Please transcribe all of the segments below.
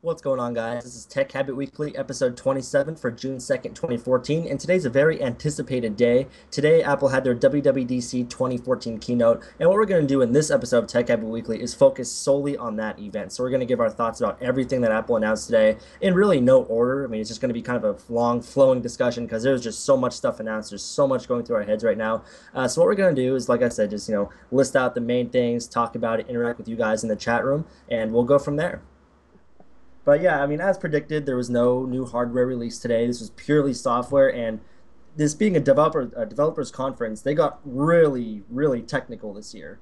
What's going on, guys? This is Tech Habit Weekly, episode 27 for June 2nd, 2014, and today's a very anticipated day. Today, Apple had their WWDC 2014 keynote, and what we're going to do in this episode of Tech Habit Weekly is focus solely on that event. So we're going to give our thoughts about everything that Apple announced today in really no order. I mean, it's just going to be kind of a long, flowing discussion because there's just so much stuff announced. There's so much going through our heads right now. So what we're going to do is, like I said, just, list out the main things, talk about it, interact with you guys in the chat room, and we'll go from there. But yeah, I mean, as predicted, there was no new hardware release today. This was purely software, and this being a developers conference, they got really, really technical this year.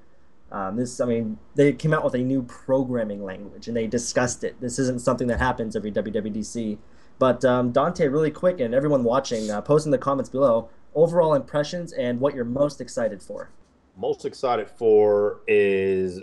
I mean, they came out with a new programming language, and they discussed it. This isn't something that happens every WWDC. But Dante, really quick, and everyone watching, post in the comments below, overall impressions and what you're most excited for. Most excited for is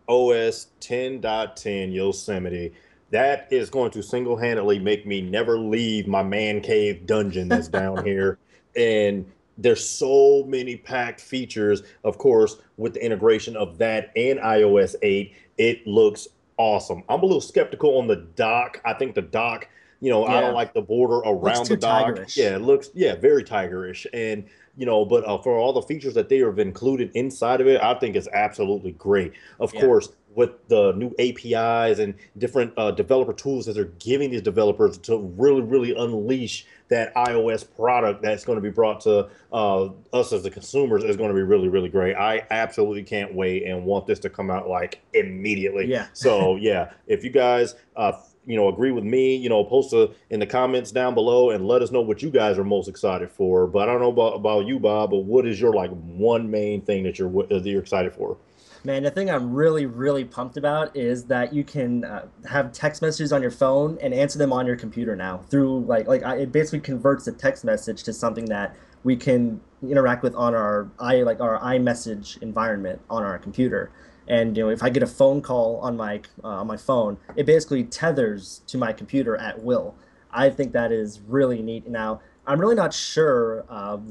OS 10.10 Yosemite. That is going to single-handedly make me never leave my man cave dungeon that's down here. And there's so many packed features. Of course, with the integration of that and iOS 8, it looks awesome. I'm a little skeptical on the dock. I think the dock, I don't like the border around the dock. Tigerish. Yeah, it looks, very tigerish. And, but for all the features that they have included inside of it, I think it's absolutely great. Of course, with the new APIs and different developer tools that they're giving these developers to really, really unleash that iOS product that's going to be brought to us as the consumers is going to be really, really great. I absolutely can't wait and want this to come out like immediately. Yeah. So yeah, if you guys agree with me, post in the comments down below and let us know what you guys are most excited for. But I don't know about you, Bob, but what is your one main thing that you're excited for? Man, the thing I'm really, really pumped about is that you can have text messages on your phone and answer them on your computer now through it basically converts the text message to something that we can interact with on our iMessage environment on our computer. And if I get a phone call on my phone, it basically tethers to my computer at will. I think that is really neat. Now, I'm really not sure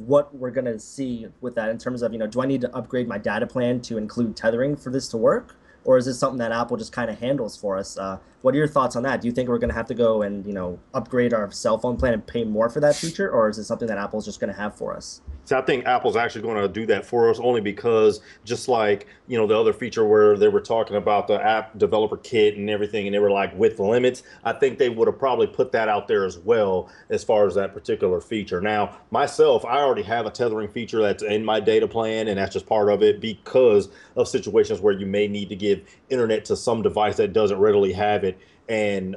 what we're going to see with that in terms of, do I need to upgrade my data plan to include tethering for this to work? Or is this something that Apple just kind of handles for us? What are your thoughts on that? Do you think we're going to have to go and, upgrade our cell phone plan and pay more for that feature? Or is it something that Apple's just going to have for us? So I think Apple's actually going to do that for us only because just like, the other feature where they were talking about the app developer kit and everything, and they were like with limits, I think they would have probably put that out there as well as far as that particular feature. Now, myself, I already have a tethering feature that's in my data plan, and that's just part of it because of situations where you may need to give internet to some device that doesn't readily have it. And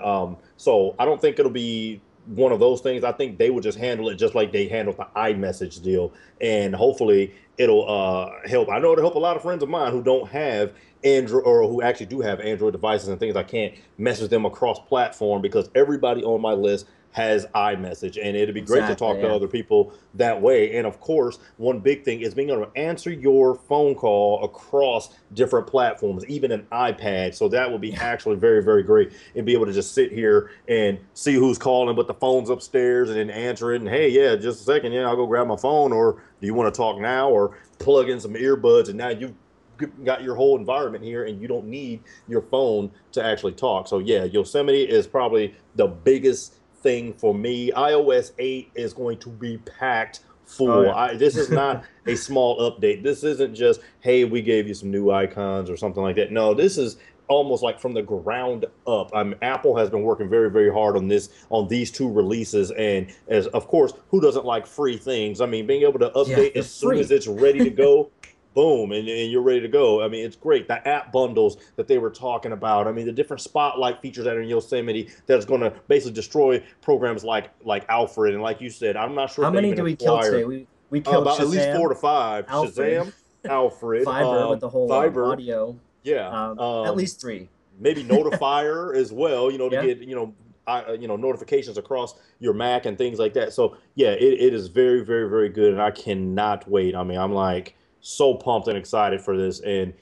so I don't think it'll be one of those things. I think they would just handle it just like they handled the iMessage deal, and hopefully it'll help. I know it'll help a lot of friends of mine who don't have Android or who actually do have Android devices and things. I can't message them across platform because everybody on my list has iMessage, and it'd be great to talk to other people that way. And of course, one big thing is being able to answer your phone call across different platforms, even an iPad. So that would be actually very, very great, and be able to just sit here and see who's calling, but the phone's upstairs, and then answer it. And hey, yeah, just a second, yeah, I'll go grab my phone. Or do you want to talk now? Or plug in some earbuds, and now you've got your whole environment here, and you don't need your phone to actually talk. So yeah, Yosemite is probably the biggest thing for me. iOS 8 is going to be packed full. Oh, yeah. This is not a small update. This isn't just, hey, we gave you some new icons or something like that. No, this is almost like from the ground up. Apple has been working very, very hard on these two releases, and as of course, who doesn't like free things? I mean, being able to update as soon as it's ready to go. Boom, and you're ready to go. I mean, it's great. The app bundles that they were talking about. I mean, the different spotlight features that are in Yosemite that's going to basically destroy programs like Alfred. And like you said, I'm not sure how many do we kill today. We killed about Shazam, at least 4 to 5. Alfred. Shazam, Alfred, Fiber with the whole audio. Yeah, at least 3. Maybe Notifier as well. To get notifications across your Mac and things like that. So yeah, it is very, very, very good, and I cannot wait. I mean, I'm like so pumped and excited for this, and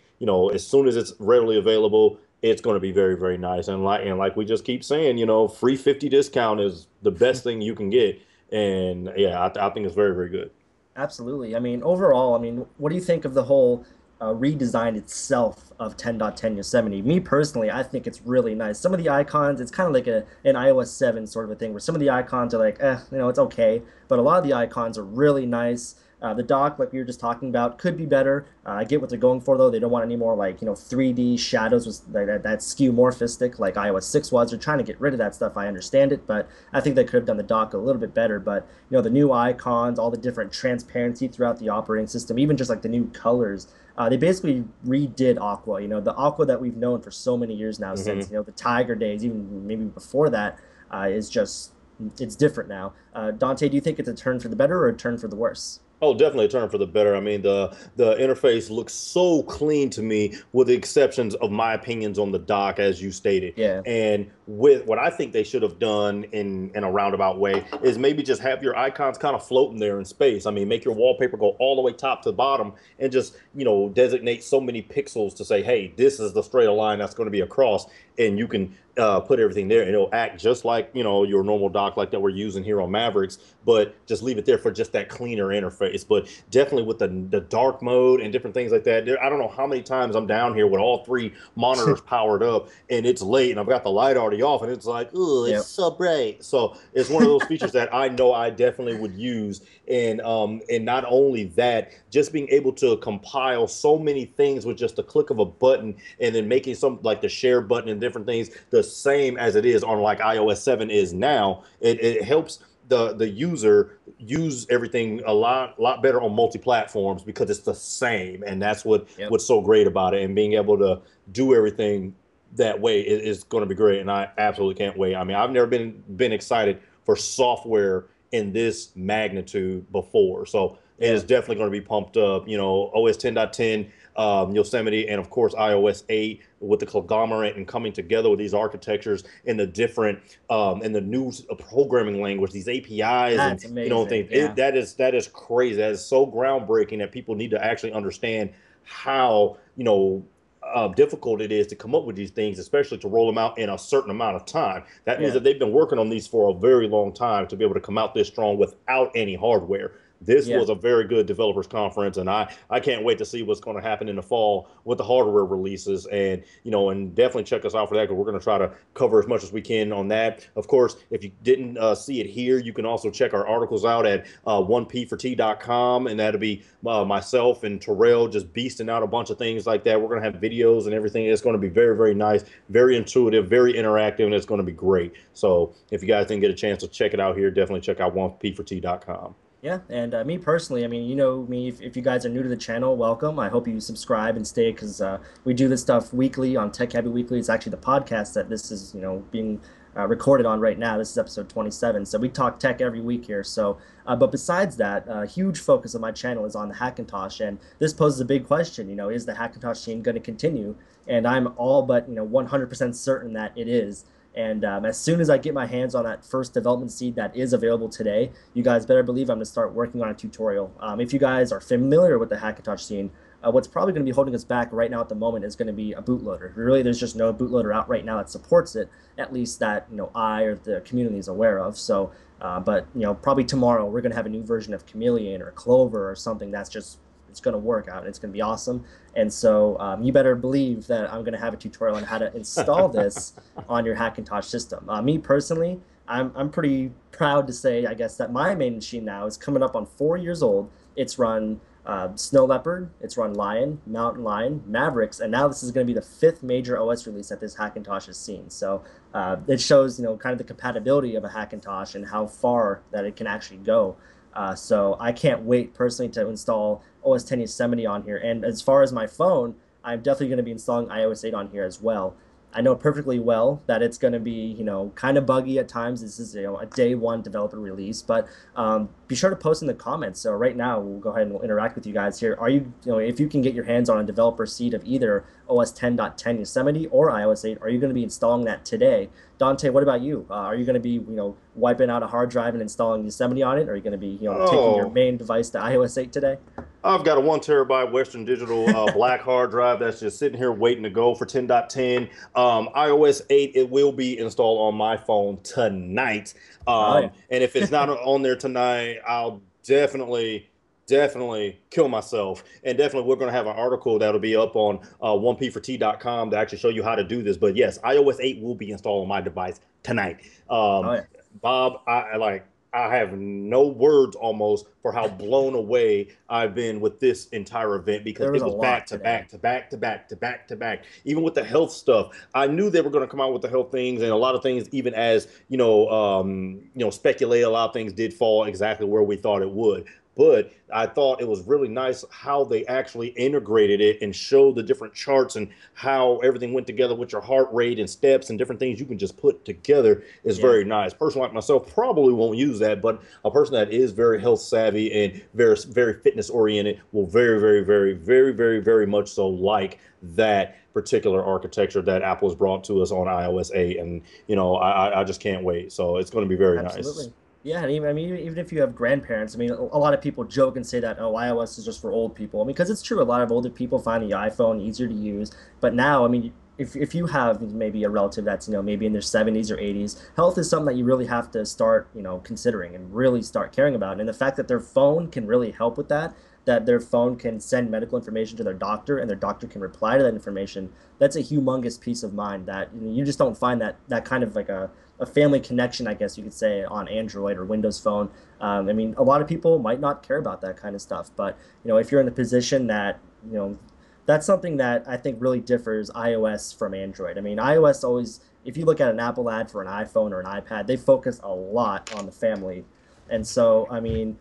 as soon as it's readily available, it's going to be very, very nice. And like we just keep saying, free 50 discount is the best thing you can get, and yeah, I think it's very, very good. Absolutely. I mean, overall, what do you think of the whole redesign itself of 10.10 Yosemite. Me personally, I think it's really nice. Some of the icons, it's kind of like an iOS 7 sort of a thing, where some of the icons are like, it's okay, but a lot of the icons are really nice. The dock, like we were just talking about, could be better. I get what they're going for, though. They don't want any more, like, 3D shadows with that skeuomorphistic like iOS 6 was. They're trying to get rid of that stuff. I understand it, but I think they could have done the dock a little bit better. But, the new icons, all the different transparency throughout the operating system, even just like the new colors. They basically redid Aqua, the Aqua that we've known for so many years now, since, Hmm. the Tiger days, even maybe before that, is just, it's different now. Dante, do you think it's a turn for the better or a turn for the worse? Oh, definitely a turn for the better. I mean, the interface looks so clean to me, with the exceptions of my opinions on the dock, as you stated. Yeah. And with what I think they should have done in a roundabout way is maybe just have your icons kind of floating there in space. I mean, make your wallpaper go all the way top to bottom and just, designate so many pixels to say, hey, this is the straight line that's going to be across, and you can put everything there, and it'll act just like your normal dock like that we're using here on Mavericks, but just leave it there for just that cleaner interface. But definitely with the dark mode and different things like that, I don't know how many times I'm down here with all three monitors powered up, and it's late, and I've got the light already off, and it's like, oh, it's Yep. so bright. So it's one of those features that I know I definitely would use. And not only that, just being able to compile so many things with just a click of a button, and then making some like the share button and different things the same as it is on like iOS 7 is now. It helps the user use everything a lot better on multi platforms, because it's the same, and that's Yep. what's so great about it. And being able to do everything that way is going to be great, and I absolutely can't wait. I mean, I've never been excited for software in this magnitude before, so it Yeah. is definitely going to be pumped up. OS 10.10, Yosemite, and of course iOS 8, with the conglomerate and coming together with these architectures and the different and the new programming language, these APIs, and That's amazing. things. Yeah. That is crazy. That is so groundbreaking that people need to actually understand how difficult it is to come up with these things, especially to roll them out in a certain amount of time. That means Yeah. that they've been working on these for a very long time to be able to come out this strong without any hardware. This Yeah. was a very good developers conference, and I can't wait to see what's going to happen in the fall with the hardware releases. And definitely check us out for that, because we're going to try to cover as much as we can on that. Of course, if you didn't see it here, you can also check our articles out at 1p4t.com, and that'll be myself and Terrell just beasting out a bunch of things like that. We're going to have videos and everything. It's going to be very, very nice, very intuitive, very interactive, and it's going to be great. So if you guys didn't get a chance to check it out here, definitely check out 1p4t.com. Yeah, and me personally, I mean, you know me, if you guys are new to the channel, welcome. I hope you subscribe and stay, because we do this stuff weekly on Tech Habit Weekly. It's actually the podcast that this is, being recorded on right now. This is episode 27. So we talk tech every week here. But besides that, a huge focus of my channel is on the Hackintosh. And this poses a big question, is the Hackintosh scene going to continue? And I'm all but, 100% certain that it is. And as soon as I get my hands on that first development seed that is available today, you guys better believe I'm going to start working on a tutorial. If you guys are familiar with the Hackintosh scene, what's probably going to be holding us back right now at the moment is going to be a bootloader. Really, there's just no bootloader out right now that supports it, at least that I or the community is aware of. So, but probably tomorrow we're going to have a new version of Chameleon or Clover or something that's just it's going to work out and it's going to be awesome. And so you better believe that I'm going to have a tutorial on how to install this on your Hackintosh system. Me personally, I'm pretty proud to say, I guess, that my main machine now is coming up on 4 years old. It's run Snow Leopard, it's run Lion, Mountain Lion, Mavericks, and now this is going to be the fifth major OS release that this Hackintosh has seen. So it shows, kind of the compatibility of a Hackintosh and how far that it can actually go. So I can't wait personally to install OS 10 Yosemite on here. And as far as my phone, I'm definitely going to be installing iOS 8 on here as well. I know perfectly well that it's going to be, kind of buggy at times. This is, a day one developer release, but be sure to post in the comments. So right now, we'll go ahead and we'll interact with you guys here. Are you, if you can get your hands on a developer seed of either OS 10.10 Yosemite or iOS 8, are you going to be installing that today? Dante, what about you? Are you going to be, wiping out a hard drive and installing Yosemite on it? Or are you going to be, taking your Oh, main device to iOS 8 today? I've got a 1 terabyte Western Digital black hard drive that's just sitting here waiting to go for 10.10. iOS 8, it will be installed on my phone tonight. Oh yeah. And if it's not on there tonight, I'll definitely definitely kill myself. And definitely, we're going to have an article that'll be up on 1p4t.com to actually show you how to do this. But yes, iOS 8 will be installed on my device tonight. Oh yeah, Bob, I have no words almost for how blown away I've been with this entire event because there was it a was back lot to today. back to back to back to back to back. Even with the health stuff, I knew they were going to come out with the health things and a lot of things. Even as speculate, a lot of things did fall exactly where we thought it would. But I thought it was really nice how they actually integrated it and showed the different charts and how everything went together with your heart rate and steps and different things you can just put together is Yeah. very nice. A person like myself probably won't use that, but a person that is very health savvy and very, very fitness oriented will very, very, very, very, very, very much so like that particular architecture that Apple has brought to us on iOS 8. And, I just can't wait. So it's going to be very nice. Absolutely. Yeah, and even I mean, even if you have grandparents, I mean, a lot of people joke and say that, oh, iOS is just for old people. I mean, because it's true, a lot of older people find the iPhone easier to use. But now, I mean, if you have maybe a relative that's, maybe in their 70s or 80s, health is something that you really have to start, considering and really start caring about. And the fact that their phone can really help with that, that their phone can send medical information to their doctor and their doctor can reply to that information, that's a humongous peace of mind that you just don't find that kind of like a family connection, I guess you could say, on Android or Windows Phone. I mean, a lot of people might not care about that kind of stuff, but if you're in the position that that's something that I think really differs iOS from Android. I mean, iOS always, if you look at an Apple ad for an iPhone or an iPad, they focus a lot on the family, and so I mean,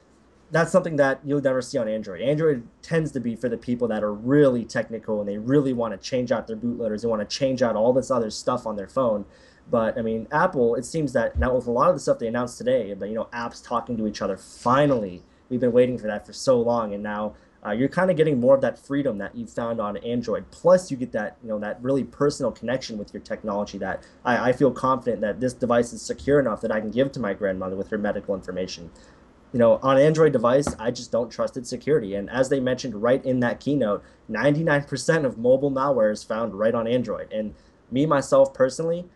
that's something that you'll never see on Android. Android tends to be for the people that are really technical and they really want to change out their bootloaders. They want to change out all this other stuff on their phone. But I mean, Apple, it seems that now with a lot of the stuff they announced today, but apps talking to each other, finally, we've been waiting for that for so long, and now you're kind of getting more of that freedom that you found on Android. Plus, you get that that really personal connection with your technology that I feel confident that this device is secure enough that I can give to my grandmother with her medical information. On Android device, I just don't trust its security. And as they mentioned right in that keynote, 99% of mobile malware is found right on Android. And me, myself, personally,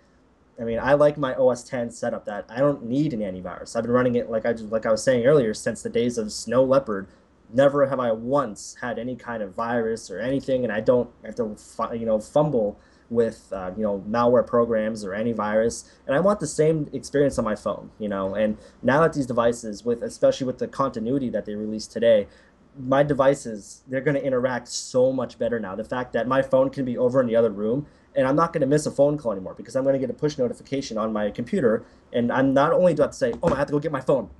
I mean, I like my OS 10 setup that I don't need an antivirus. I've been running it like I was saying earlier since the days of Snow Leopard. Never have I once had any kind of virus or anything, and I don't have to fumble with malware programs or antivirus. And I want the same experience on my phone. And now that these devices, with especially with the continuity that they released today, my devices, they're going to interact so much better now. The fact that my phone can be over in the other room and I'm not going to miss a phone call anymore because I'm going to get a push notification on my computer. And I'm not only do I have to say, oh, I have to go get my phone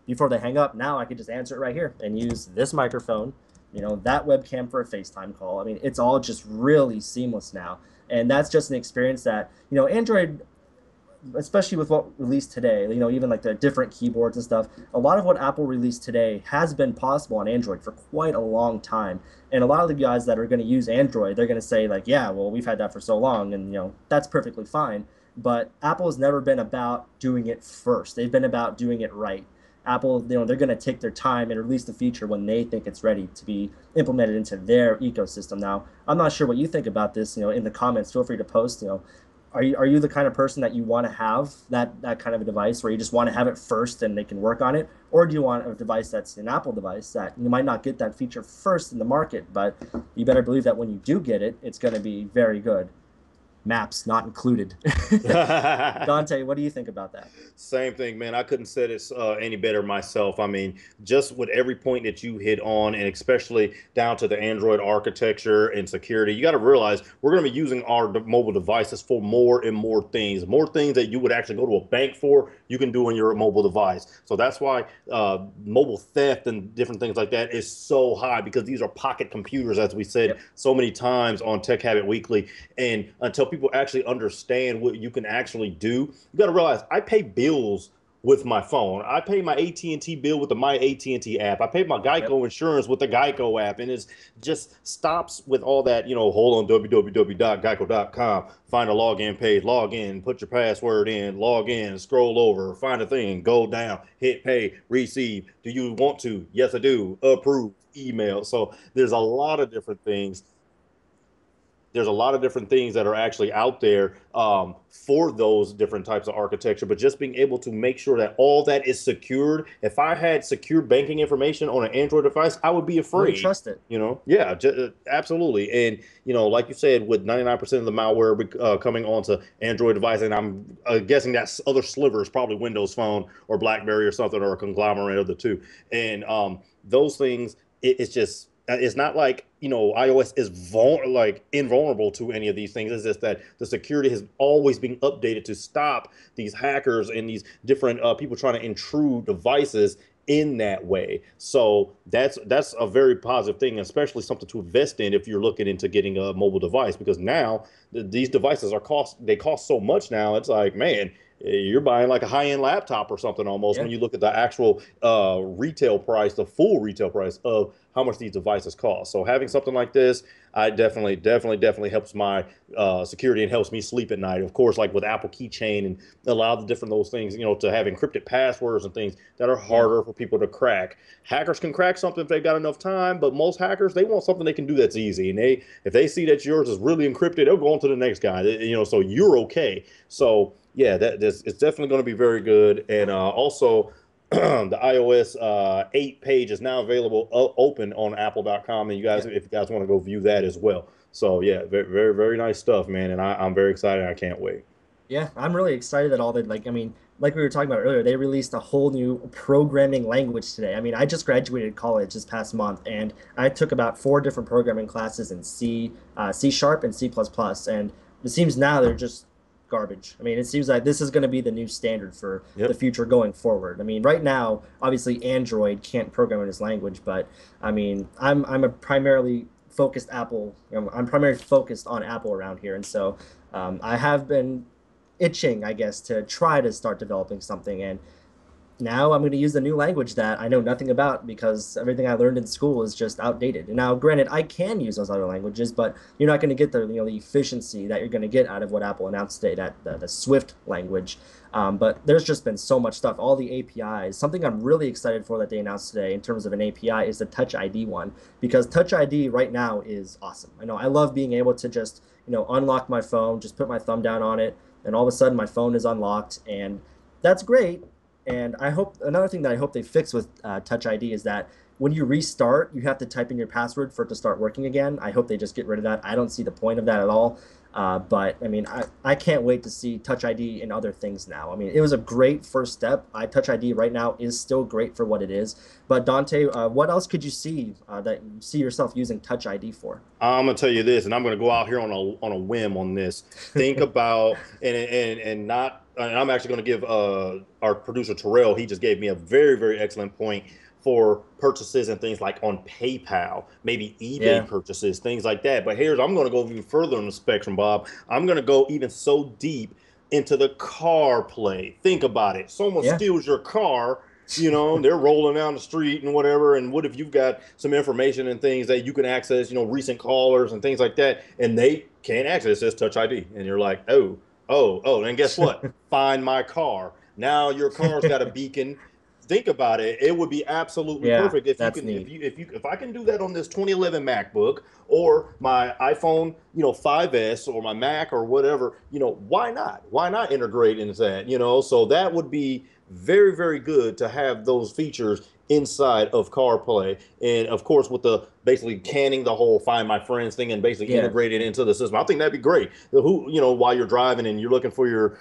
before they hang up. Now I could just answer it right here and use this microphone, that webcam for a FaceTime call. I mean, it's all just really seamless now. And that's just an experience that, Android, especially with what released today, even like the different keyboards and stuff, a lot of what Apple released today has been possible on Android for quite a long time. And a lot of the guys that are going to use Android, they're going to say like, yeah, well, we've had that for so long, and that's perfectly fine. But Apple has never been about doing it first. They've been about doing it right. Apple, they're going to take their time and release the feature when they think it's ready to be implemented into their ecosystem. Now, I'm not sure what you think about this. In the comments, feel free to post. Are you the kind of person that you want to have that kind of a device where you just want to have it first and they can work on it, or do you want a device that's an Apple device that you might not get that feature first in the market, but you better believe that when you do get it, it's going to be very good. Maps not included. Dante, what do you think about that? Same thing, man. I couldn't say this any better myself. I mean, just with every point that you hit on, and especially down to the Android architecture and security, you got to realize we're going to be using our mobile devices for more and more things that you would actually go to a bank for. You can do on your mobile device. So that's why mobile theft and different things like that is so high because these are pocket computers, as we said Yep. so many times on Tech Habit Weekly. And until people actually understand what you can actually do, you got to realize I pay bills with my phone. I pay my AT&T bill with the My AT&T app. I pay my Yep. Geico insurance with the Geico app. And it just stops with all that, hold on, www.geico.com, find a login page, log in, put your password in, log in, scroll over, find a thing, go down, hit pay, receive. Do you want to? Yes, I do. Approve, email. So there's a lot of different things. there's a lot of different things that are actually out there for those different types of architecture, but just being able to make sure that all that is secured. If I had secure banking information on an Android device, I would be You wouldn't afraid. trust it. Yeah, absolutely. And like you said, with 99% of the malware coming onto Android device, and I'm guessing that other sliver is probably Windows Phone or BlackBerry or something, or a conglomerate of the two. And those things, it's just it's not like iOS is like invulnerable to any of these things. It's just that the security has always been updated to stop these hackers and these different people trying to intrude devices in that way. So that's a very positive thing, especially something to invest in if you're looking into getting a mobile device, because now these devices they cost so much now. It's like, man, you're buying like a high-end laptop or something almost Yeah. when you look at the actual retail price, the full retail price of how much these devices cost. So having something like this, I definitely helps my security and helps me sleep at night. Of course, like with Apple Keychain and a lot of the different those things, to have encrypted passwords and things that are Yeah. harder for people to crack. Hackers can crack something if they've got enough time, but most hackers, they want something they can do that's easy. And if they see that yours is really encrypted, they'll go on to the next guy. So you're okay. So yeah, it's definitely going to be very good. And also, the iOS 8 page is now available open on apple.com, and Yeah. if you guys want to go view that as well. So yeah, very very nice stuff, man, and I'm very excited. I can't wait. Yeah, I'm really excited that all the like I mean, like we were talking about earlier, they released a whole new programming language today. I mean, I just graduated college this past month and I took about four different programming classes in C Sharp and C++, plus plus, and it seems now they're just garbage. I mean, it seems like this is going to be the new standard for the Yep. future going forward. I mean, right now, obviously Android can't program in this language, but I mean, I'm a primarily focused Apple, I'm primarily focused on Apple around here, and so I have been itching, I guess, to try to start developing something. And now I'm going to use the new language that I know nothing about because everything I learned in school is just outdated. And now, granted, I can use those other languages, but you're not going to get the efficiency that you're going to get out of what Apple announced today, that the Swift language. But there's just been so much stuff, all the APIs. Something I'm really excited for that they announced today in terms of an API is the Touch ID one, because Touch ID right now is awesome. I know I love being able to just unlock my phone, just put my thumb down on it, and all of a sudden my phone is unlocked, and that's great. And I hope another thing that I hope they fix with Touch ID is that when you restart, you have to type in your password for it to start working again. I hope they just get rid of that. I don't see the point of that at all. But I mean, I can't wait to see Touch ID in other things now. I mean, it was a great first step. Touch ID right now is still great for what it is. But Dante, what else could you see that you see yourself using Touch ID for? I'm gonna tell you this, and I'm gonna go out here on a whim on this. Think about and not. And I'm actually gonna give our producer Terrell. He just gave me a very excellent point for purchases and things like on PayPal, maybe eBay Yeah, purchases, things like that. But I'm gonna go even further on the spectrum, Bob. I'm gonna go even so deep into the car play. Think about it. Someone yeah, steals your car, they're rolling down the street and whatever. And what if you've got some information and things that you can access, recent callers and things like that, and they can't access this Touch ID. And you're like, oh. And guess what? Find my car. Now your car's got a beacon. Think about it. It would be absolutely yeah, perfect if you that's can, neat. if I can do that on this 2011 MacBook or my iPhone, 5S or my Mac or whatever, why not? Why not integrate into that? So that would be very good to have those features inside of CarPlay, and of course with the basically canning the whole Find My Friends thing and basically Yeah, integrate it into the system. I think that'd be great. Who, while you're driving and you're looking for your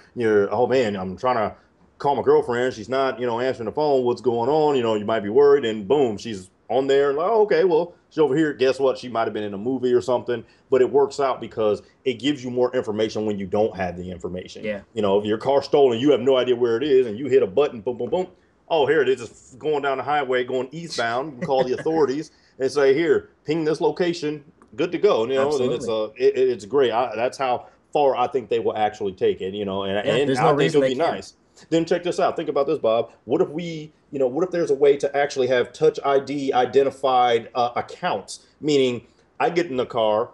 oh man, I'm trying to call my girlfriend, she's not answering the phone, what's going on, you might be worried, and boom, she's on there, and like, oh, okay, well, she's over here. Guess what? She might have been in a movie or something, but it works out because it gives you more information when you don't have the information. yeah, If your car's stolen, you have no idea where it is, and you hit a button, boom, boom, boom. Oh, here it is. It's going down the highway, going eastbound. You can call the authorities and say, here, ping this location, good to go. Then absolutely. it's great. That's how far I think they will actually take it. Yeah, And there's no I think reason it'll they be can't. nice. Then check this out. Think about this, Bob. What if there's a way to actually have Touch ID identified accounts? Meaning, I get in the car,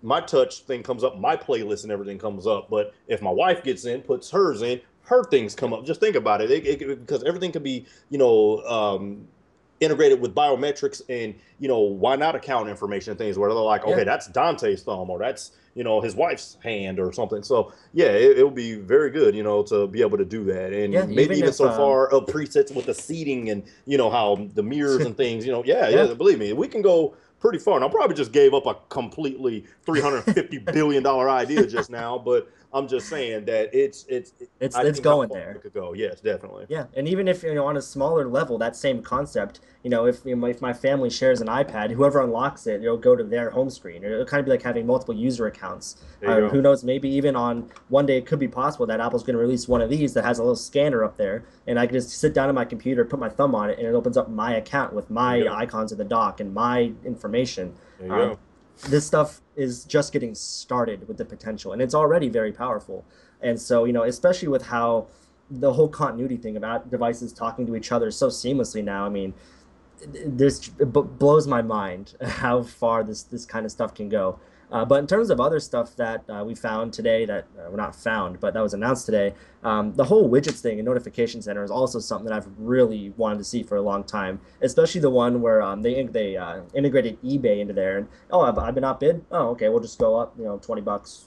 my touch thing comes up, my playlist and everything comes up. But if my wife gets in, puts hers in, her things come up. Just think about it, because everything can be, integrated with biometrics and why not account information and things where they're like, Yeah, okay, that's Dante's thumb or that's his wife's hand or something. So yeah, it would be very good, to be able to do that, Yeah, and maybe even even if so far presets with the seating and how the mirrors and things. Yeah, yeah. yeah. Believe me, we can go pretty far. And I probably just gave up a completely $350 billion idea just now, but I'm just saying that It's I it's think how going far there. it could go. Yes, definitely. Yeah, and even if on a smaller level, that same concept, if my family shares an iPad, whoever unlocks it, it'll go to their home screen. It'll kind of be like having multiple user accounts. There you go. Who knows? Maybe even on one day, it could be possible that Apple's going to release one of these that has a little scanner up there, and I can just sit down on my computer, put my thumb on it, and it opens up my account with There you my go. icons of the dock and my information. There you Um, go. this stuff is just getting started with the potential, and it's already very powerful. And so, especially with how the whole continuity thing about devices talking to each other so seamlessly now. I mean, this blows my mind how far this kind of stuff can go. But in terms of other stuff that we found today that we're not found, but that was announced today, the whole widgets thing and notification center is also something that I've really wanted to see for a long time. Especially the one where they integrated eBay into there, and oh, I've been outbid. Oh, okay, we'll just go up, $20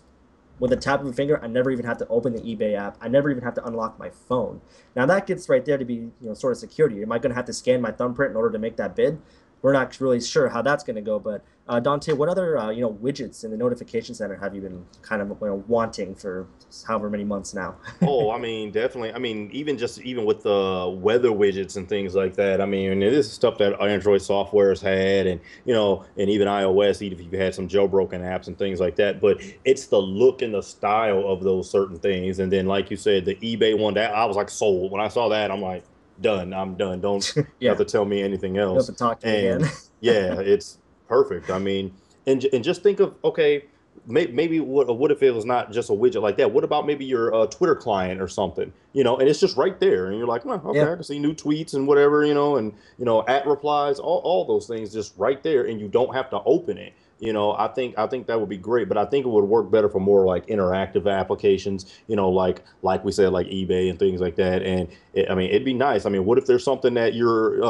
with a tap of a finger. I never even have to open the eBay app. I never even have to unlock my phone. Now that gets right there to be, sort of security. Am I going to have to scan my thumbprint in order to make that bid? We're not really sure how that's going to go. But Dante, what other widgets in the notification center have you been kind of wanting for however many months now? Oh, I mean, definitely. I mean, even with the weather widgets and things like that. I mean, and this is stuff that Android software has had, and and even iOS, even if you've had some jailbroken apps and things like that. But it's the look and the style of those certain things. And then, like you said, the eBay one, that I was like sold when I saw that. I'm like, done. I'm done. Don't you have Yeah, to tell me anything you have else. to talk to me again. And yeah, it's perfect. I mean, and just think of, okay, maybe what if it was not just a widget like that? What about maybe your Twitter client or something? And it's just right there, and you're like, well, okay, Yeah. I can see new tweets and whatever, and at replies, all those things just right there, and you don't have to open it. I think that would be great, but I think it would work better for more like interactive applications. Like we said, like eBay and things like that. And I mean, it'd be nice. I mean, what if there's something that you're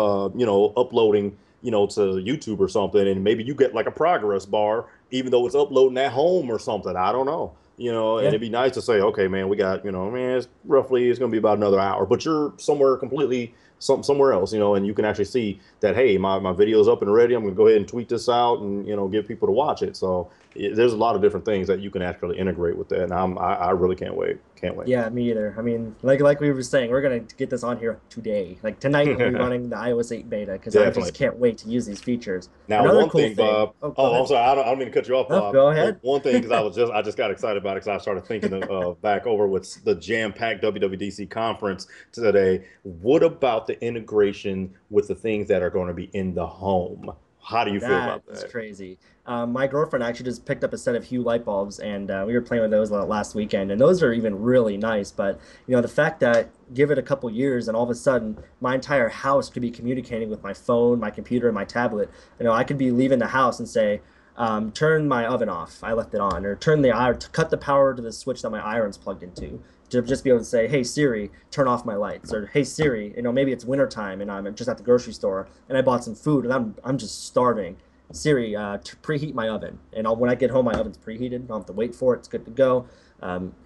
uploading, to YouTube or something, and maybe you get like a progress bar, even though it's uploading at home or something. I don't know. And Yeah. it'd be nice to say, okay, man, we got, man, it's going to be about another hour, but you're somewhere completely somewhere else, and you can actually see that, hey, my video's up and ready. I'm going to go ahead and tweet this out and, get people to watch it. So there's a lot of different things that you can actually integrate with that. And I really can't wait. Can't wait. Yeah, me either. I mean, like we were saying, we're gonna get this on here today. Like tonight, we'll be running the iOS 8 beta because I just Definitely. can't wait to use these features. Now, Another one cool thing, thing. Bob. Oh, go Oh, I'm ahead. sorry. I don't mean to cut you off, No, Bob. go But ahead. one thing, because I just got excited about it because I started thinking of back over with the jam-packed WWDC conference today. What about the integration with the things that are going to be in the home? How do you feel That about is that? crazy. My girlfriend actually just picked up a set of Hue light bulbs, and we were playing with those last weekend, and those are even really nice. But the fact that give it a couple years, and all of a sudden my entire house could be communicating with my phone, my computer, and my tablet. I could be leaving the house and say, turn my oven off. I left it on, or turn the iron, cut the power to the switch that my iron's plugged into. To just be able to say, "Hey Siri, turn off my lights," or "Hey Siri, maybe it's wintertime and I'm just at the grocery store and I bought some food and I'm just starving. Siri, preheat my oven." And when I get home, my oven's preheated. I don't have to wait for it. It's good to go.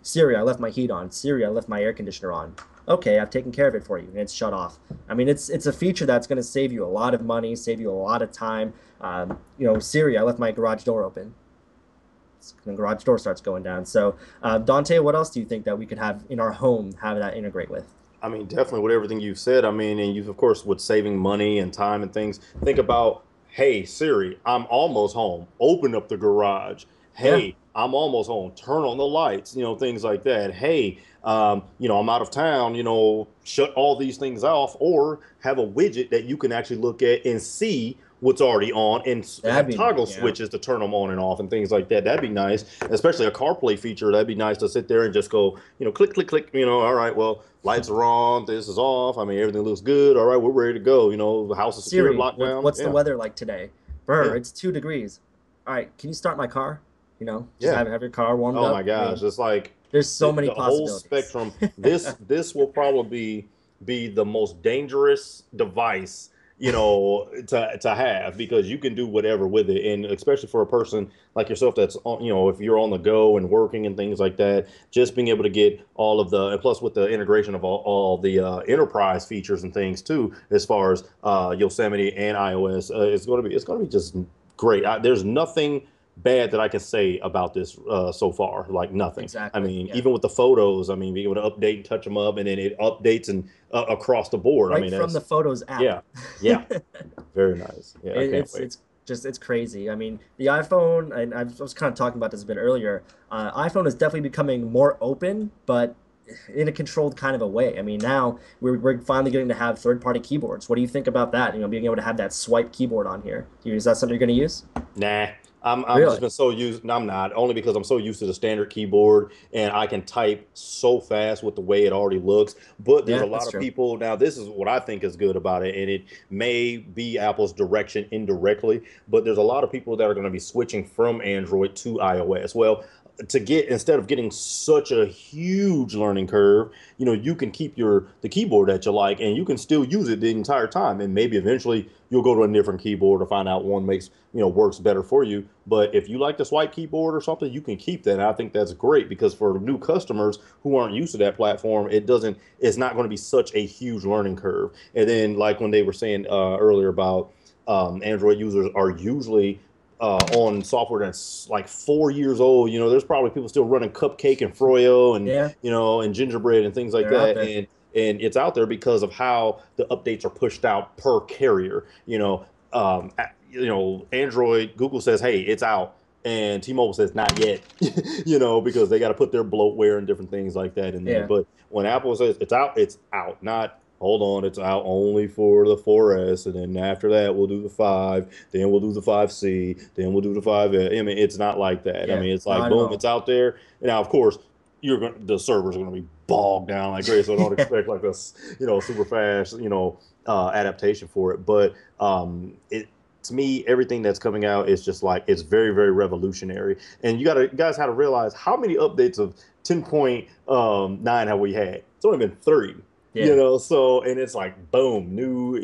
Siri, I left my heat on. Siri, I left my air conditioner on. Okay, I've taken care of it for you, and it's shut off. I mean, it's a feature that's going to save you a lot of money, save you a lot of time. Siri, I left my garage door open. The garage door starts going down. So, Dante, what else do you think that we could have in our home, have that integrate with? I mean, definitely with everything you've said. I mean, and you've, of course, with saving money and time and things, think about, hey, Siri, I'm almost home. Open up the garage. Yeah, Hey, I'm almost home. Turn on the lights, things like that. Hey, I'm out of town, shut all these things off, or have a widget that you can actually look at and see what's already on and that'd have be neat. toggle Yeah. switches to turn them on and off and things like that. That'd be nice, especially a CarPlay feature. That'd be nice to sit there and just go, click, click, click, all right, well, lights are on, this is off. I mean, everything looks good. All right, we're ready to go. The house is secured, Siri, locked down. what's the Yeah, weather like today? Brr, yeah, it's 2 degrees. All right, can you start my car? Just yeah. have your car warmed Oh my up. I gosh, mean, it's like there's so many the whole possibilities. spectrum. This will probably be the most dangerous device, to have, because you can do whatever with it. And especially for a person like yourself that's on, if you're on the go and working and things like that, just being able to get all of the, and plus with the integration of all the enterprise features and things too, as far as Yosemite and iOS, it's going to be just great. There's nothing bad that I can say about this so far. Like nothing. I Exactly. mean, Yeah. even with the photos, I mean, being able to update and touch them up, and then it updates and across the board. I Right mean, from the that's Photos app. yeah, yeah, very nice. Yeah, I can't wait. It's just it's crazy. I mean, the iPhone, and I was kind of talking about this a bit earlier. iPhone is definitely becoming more open, but in a controlled kind of a way. I mean, now we're finally getting to have third-party keyboards. What do you think about that? Being able to have that swipe keyboard on here. Is that something you're going to use? Nah, I'm just Really? been so used. No, I'm not, only because I'm so used to the standard keyboard and I can type so fast with the way it already looks. But there's a Yeah, lot that's of true. people now. This is what I think is good about it, and it may be Apple's direction indirectly. But there's a lot of people that are going to be switching from Android to iOS. Well, to get, instead of getting such a huge learning curve, you can keep the keyboard that you like, and you can still use it the entire time. And maybe eventually you'll go to a different keyboard to find out one makes works better for you. But if you like the swipe keyboard or something, you can keep that. And I think that's great, because for new customers who aren't used to that platform, it's not going to be such a huge learning curve. And then, like when they were saying earlier about Android users are usually on software that's like 4 years old. There's probably people still running Cupcake and Froyo and Yeah, and Gingerbread and things like they're out that. there. And it's out there because of how the updates are pushed out per carrier. Android, Google says, hey, it's out. And T-Mobile says not yet, because they got to put their bloatware and different things like that in there. Yeah. But when Apple says it's out, it's out. Not, hold on, it's out only for the 4S, and then after that we'll do the 5, then we'll do the 5C, then we'll do the 5S. I mean, it's not like that. I Yeah, mean, it's like not at boom, all. it's out there. And now, of course, the servers are going to be bogged down like crazy, so don't expect like this, super fast, adaptation for it. But it to me, everything that's coming out is just like, it's very, very revolutionary. And you guys have to realize how many updates of 10.9 have we had? It's only been 3. Yeah. So, and it's like boom, new,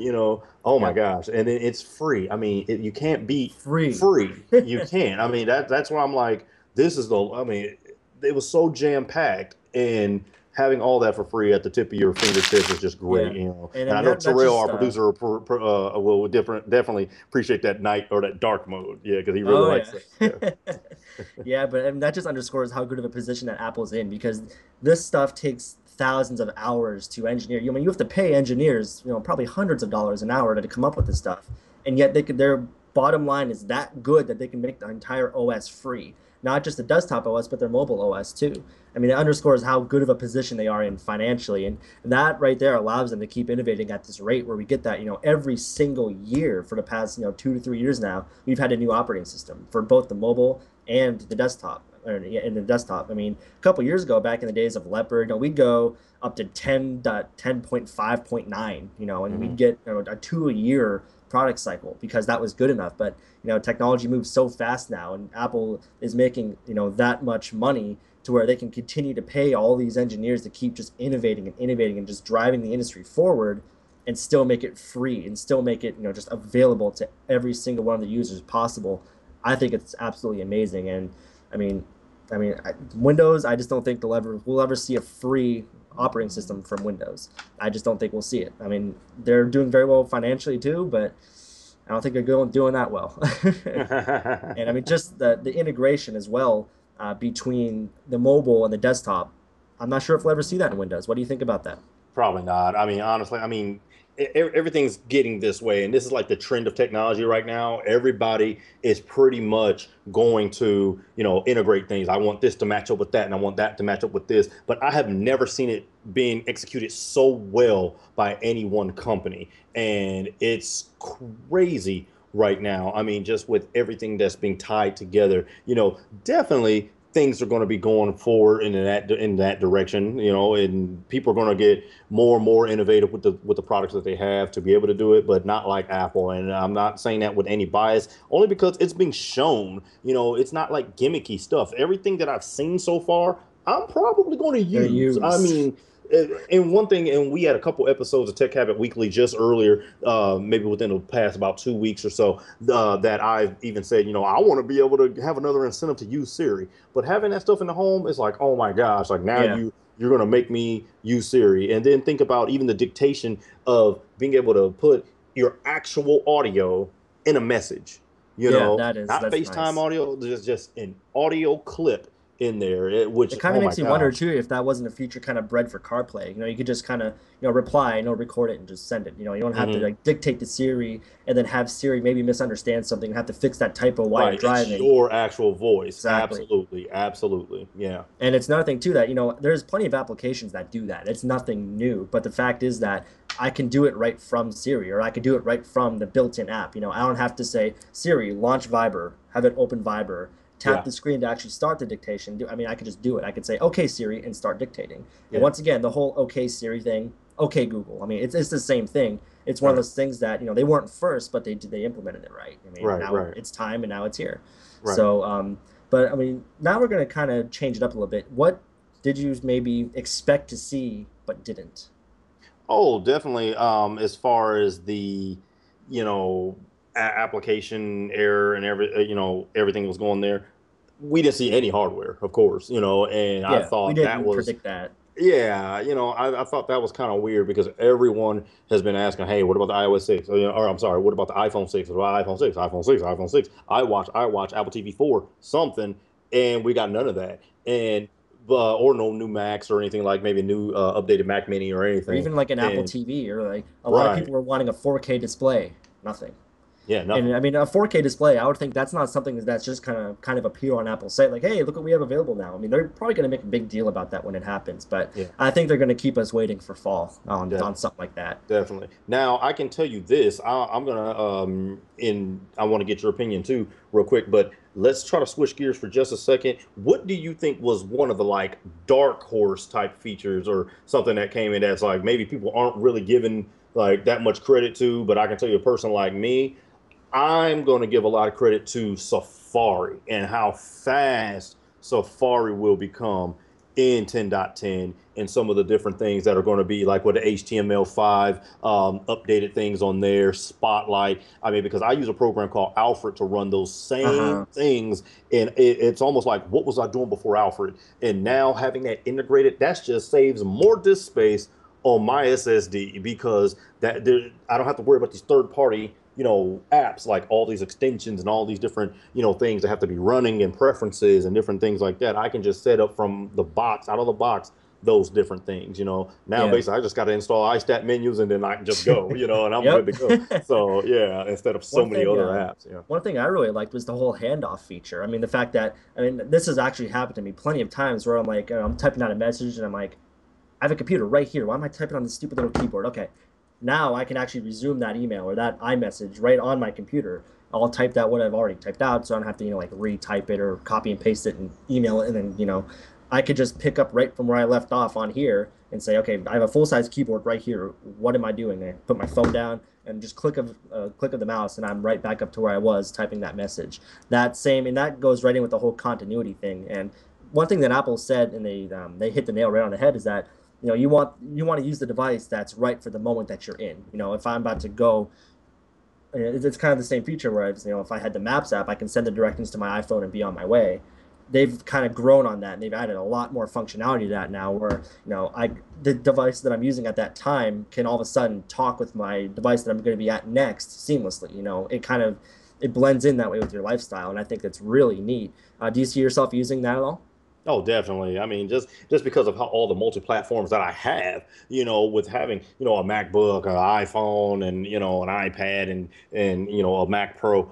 oh my Yep. gosh, and then it's free. I mean, you can't beat Free. free. You can't. I mean, that's why I'm like, I mean, it was so jam packed, and having all that for free at the tip of your fingertips is just great. Yeah. And I And I mean know that's Terrell, just our producer, will definitely appreciate that night or that dark mode. Yeah, because he really oh likes yeah. that. Yeah. Yeah, but I mean, that just underscores how good of a position that Apple's in, because this stuff takes thousands of hours to engineer. I mean, you have to pay engineers, probably hundreds of dollars an hour to come up with this stuff. And yet their bottom line is that good that they can make the entire OS free. Not just the desktop OS, but their mobile OS too. I mean, it underscores how good of a position they are in financially. And that right there allows them to keep innovating at this rate where we get that, every single year for the past, 2 to 3 years now, we've had a new operating system for both the mobile and the desktop. Or in the desktop. I mean, a couple years ago, back in the days of Leopard, we'd go up to 10.10.5.9, and we'd Mhm. get a 2 a year product cycle because that was good enough. But technology moves so fast now, and Apple is making that much money to where they can continue to pay all these engineers to keep just innovating and just driving the industry forward, and still make it free and still make it just available to every single one of the users possible. I think it's absolutely amazing. And I mean, Windows. I just don't think we'll ever see a free operating system from Windows. I just don't think we'll see it. I mean, they're doing very well financially too, but I don't think they're doing that well. And I mean, just the integration as well between the mobile and the desktop. I'm not sure if we'll ever see that in Windows. What do you think about that? Probably not. I mean, honestly, I mean, everything's getting this way, and this is like the trend of technology right now. Everybody is pretty much going to, integrate things. I want this to match up with that, and I want that to match up with this. But I have never seen it being executed so well by any one company, and it's crazy right now. I mean, just with everything that's being tied together, definitely things are going to be going forward in that direction, and people are going to get more and more innovative with the products that they have to be able to do it, but not like Apple. And I'm not saying that with any bias, only because it's being shown. It's not like gimmicky stuff. Everything that I've seen so far, I'm probably going to Gonna use. I use. mean, And one thing, and we had a couple episodes of Tech Habit Weekly just earlier, maybe within the past about 2 weeks or so, that I've even said, I want to be able to have another incentive to use Siri. But having that stuff in the home is like, oh my gosh, like now Yeah. you're going to make me use Siri. And then think about even the dictation of being able to put your actual audio in a message, Yeah, not that's FaceTime nice. audio, just an audio clip in there, It which, kind of oh my makes me wonder gosh. too if that wasn't a feature kind of bred for CarPlay. You could just kind of, reply, record it and just send it. You don't have to Hmm. like dictate to Siri and then have Siri maybe misunderstand something and have to fix that typo while you're Right. It's driving. your actual voice. Exactly. Absolutely. Absolutely. Yeah. And it's another thing too that, there's plenty of applications that do that. It's nothing new, but the fact is that I can do it right from Siri or I can do it right from the built-in app. I don't have to say, Siri, launch Viber, have it open Viber, tap Yeah. the screen to actually start the dictation. I could just do it. I could say, okay, Siri, and start dictating. And Yeah. once again, the whole okay, Siri thing, okay, Google. It's the same thing. It's one of Right. those things that, they weren't first, but they implemented it right. Right. Now Right. it's time and now it's here. Right. So, but now we're going to kind of change it up a little bit. What did you maybe expect to see but didn't? Oh, definitely. As far as the, you know, application error and everything that was going there, we didn't see any hardware, of course, and I Yeah, we thought that didn't was. predict that. Yeah, I thought that was kind of weird because everyone has been asking, hey, what about the iOS 6? Or I'm sorry, what about the iPhone 6? What about iPhone 6? iPhone 6, iPhone 6. I watch Apple TV 4, something, and we got none of that. And or no new Macs or anything like maybe a new updated Mac Mini or Or anything. even like an Apple And TV, or like a lot of right. people were wanting a 4K display. Nothing. Yeah, And nothing. a 4K display, I would think that's not something that's just kind of appear on Apple's site. Like, hey, look what we have available now. They're probably going to make a big deal about that when it happens, but Yeah, I think they're going to keep us waiting for fall on definitely. something like that. Definitely. Now I can tell you this. I'm gonna in I want to get your opinion too, real quick. But let's try to switch gears for just a second. What do you think was one of the like dark horse type features or something that came in that's like maybe people aren't really giving like that much credit to? But I can tell you, a person like me, I'm going to give a lot of credit to Safari and how fast Safari will become in 10.10 and some of the different things that are going to be like with the HTML5 updated things on there, Spotlight. I mean, because I use a program called Alfred to run those same Uh-huh. things. And it's almost like, what was I doing before Alfred? And now having that integrated, that just saves more disk space on my SSD because I don't have to worry about these third party apps like all these extensions and all these different things that have to be running and preferences and different things like that. I can just set up from the box out of the box those different things. Now Yeah. basically I just got to install iStat menus and then I can just go, and I'm good Yep. to go. So yeah, instead of so One many thing, other um, apps. Yeah. one thing I really liked was the whole handoff feature. The fact that this has actually happened to me plenty of times where I'm like, I'm typing out a message and I'm like, I have a computer right here. Why am I typing on this stupid little keyboard? Okay, now I can actually resume that email or that iMessage right on my computer. I'll type that what I've already typed out, so I don't have to like retype it or copy and paste it and email it, and then I could just pick up right from where I left off on here and say, okay, I have a full size keyboard right here. What am I doing? I put my phone down and just click of the mouse, and I'm right back up to where I was typing that message. And that goes right in with the whole continuity thing. And one thing that Apple said, and they hit the nail right on the head, is that you want to use the device that's right for the moment that you're in. If I'm about to go, it's kind of the same feature where if I had the Maps app, I can send the directions to my iPhone and be on my way. They've kind of grown on that, and they've added a lot more functionality to that now. Where the device that I'm using at that time can all of a sudden talk with my device that I'm going to be at next seamlessly. It blends in that way with your lifestyle, and I think that's really neat. Do you see yourself using that at all? Oh, definitely. I mean, just because of how all the multi-platforms that I have, with having, a MacBook, an iPhone, and an iPad, and a Mac Pro,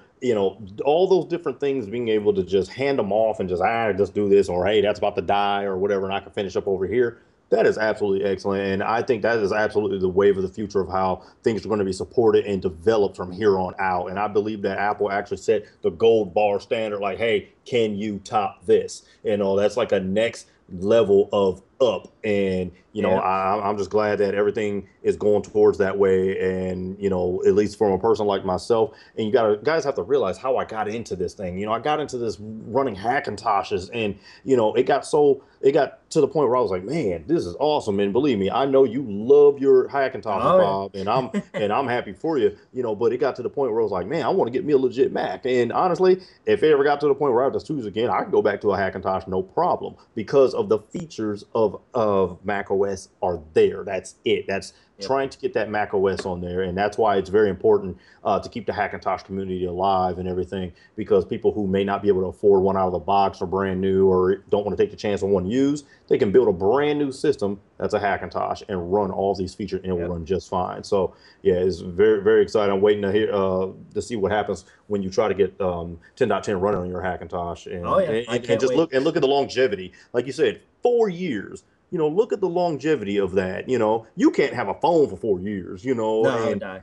all those different things, being able to just hand them off and just do this, or hey, that's about to die, or whatever, and I can finish up over here. That is absolutely excellent, and I think that is absolutely the wave of the future of how things are going to be supported and developed from here on out. And I believe that Apple actually set the gold bar standard, like, hey, can you top this? That's like a next level of up. And Yeah. I'm just glad that everything is going towards that way. And at least from a person like myself, and guys have to realize how I got into this thing. I got into this running Hackintoshes, and it got to the point where I was like, man, this is awesome. And believe me, I know you love your Hackintoshes, Oh Bob, and I'm happy for you, but it got to the point where I was like, man, I want to get me a legit Mac. And honestly, if it ever got to the point where I have to choose again, I can go back to a Hackintosh, no problem, because of the features of Mac OS are there. That's it. That's yeah. trying to get that Mac OS on there, and that's why it's very important to keep the Hackintosh community alive and everything, because people who may not be able to afford one out of the box or brand new or don't want to take the chance on one used, they can build a brand new system that's a Hackintosh and run all these features, and it will run just fine. So yeah, it's very, very exciting. I'm waiting to hear to see what happens when you try to get 10.10 running on your Hackintosh, Oh yeah, I and can't just wait. look at the longevity. Like you said, 4 years. Look at the longevity of that. You can't have a phone for 4 years, No, I would and die.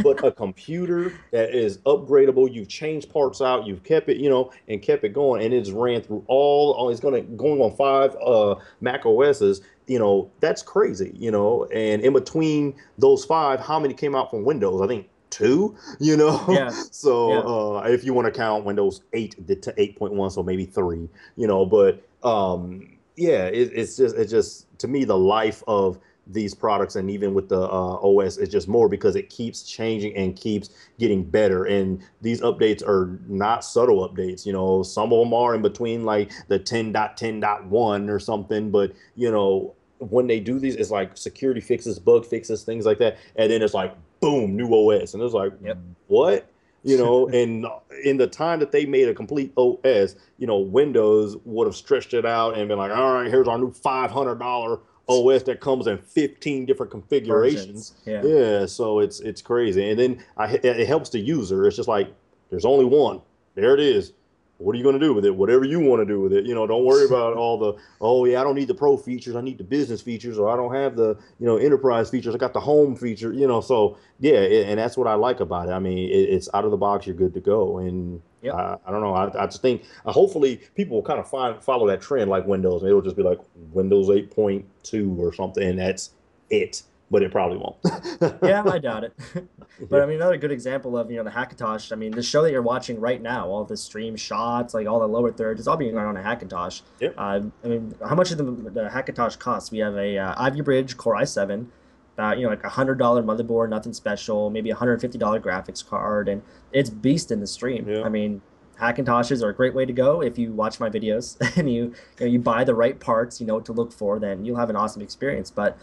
but a computer that is upgradable, you've changed parts out, you've kept it, and kept it going, and it's ran through it's going on 5 Mac OSs. That's crazy, and in between those 5, how many came out from Windows? I think 2, Yeah, yeah. so if you want to count Windows 8 to 8.1, so maybe 3, but yeah, it's just to me the life of these products, and even with the OS, is just more because it keeps changing and keeps getting better. And these updates are not subtle updates. Some of them are in between, like the 10.10.1 or something. But when they do these, it's like security fixes, bug fixes, things like that, and then it's like boom, new OS, and it's like Yep. what? And in the time that they made a complete OS, Windows would have stretched it out and been like, all right, here's our new $500 OS that comes in 15 different configurations. Versions. Yeah. Yeah, so it's crazy. And then it helps the user. It's just like there's only one. There it is. What are you going to do with it? Whatever you want to do with it. Don't worry about all the, oh yeah, I don't need the pro features. I need the business features, or I don't have the, enterprise features. I got the home feature, so yeah. And that's what I like about it. I mean, it's out of the box. You're good to go. And Yep. I don't know. I just think hopefully people will kind of follow that trend like Windows. And it'll just be like Windows 8.2 or something. And that's it. But it probably won't. Yeah, I doubt it. But I mean, another good example of, the Hackintosh. I mean, the show that you're watching right now, all the stream shots, like all the lower thirds, it's all being run on a Hackintosh. Yep. I mean, how much did the Hackintosh cost? We have a Ivy Bridge Core i7, about, like $100 motherboard, nothing special, maybe $150 graphics card, and it's beast in the stream. Yeah. I mean, Hackintoshes are a great way to go if you watch my videos and you buy the right parts, you know what to look for, then you'll have an awesome experience. But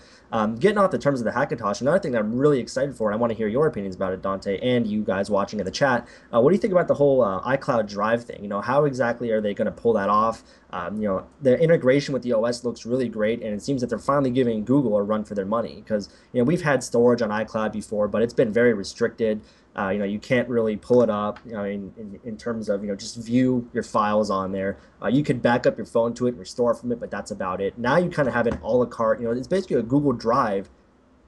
getting off the terms of the Hackintosh, another thing that I'm really excited for, and I want to hear your opinions about it, Dante, and you guys watching in the chat. What do you think about the whole iCloud Drive thing? How exactly are they going to pull that off? The integration with the OS looks really great, and it seems that they're finally giving Google a run for their money because we've had storage on iCloud before, but it's been very restricted. You can't really pull it up, in terms of, just view your files on there. You could back up your phone to it and restore from it, but that's about it. Now you kind of have it a la carte. It's basically a Google Drive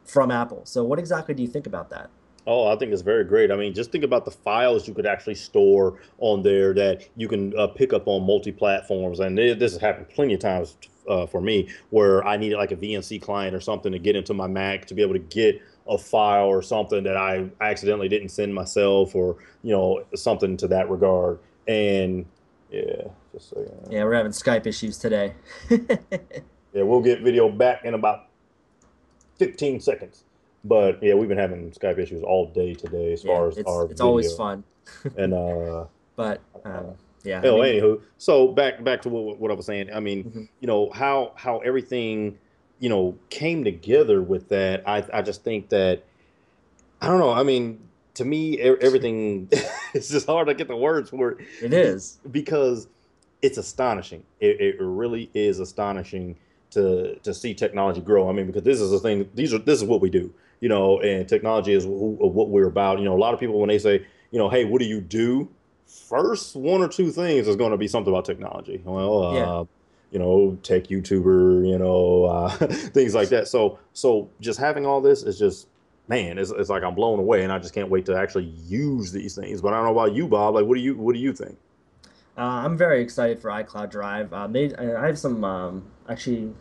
from Apple. So what exactly do you think about that? Oh, I think it's very great. I mean, just think about the files you could actually store on there that you can pick up on multi-platforms. And this has happened plenty of times for me, where I needed like a VNC client or something to get into my Mac to be able to get a file or something that I accidentally didn't send myself, or something to that regard. And yeah, just so Yeah, we're having Skype issues today. yeah, we'll get video back in about 15 seconds. But yeah, we've been having Skype issues all day today as Yeah, far as our it's always video. fun. And But yeah, I oh, mean, anywho, so back to what I was saying. I mean, mhm. how everything came together with that. I just think that I don't know. I mean, to me, everything it's just hard to get the words for it It is. because it's astonishing. It really is astonishing to see technology grow. I mean, because this is the thing. This is what we do. And technology is what we're about. A lot of people when they say, hey, what do you do? First one or two things is going to be something about technology. Well, Yeah. tech YouTuber, things like that. So just having all this is just, man, it's like I'm blown away, and I just can't wait to actually use these things. But I don't know about you, Bob. Like, what do you think? I'm very excited for iCloud Drive. I have some actually.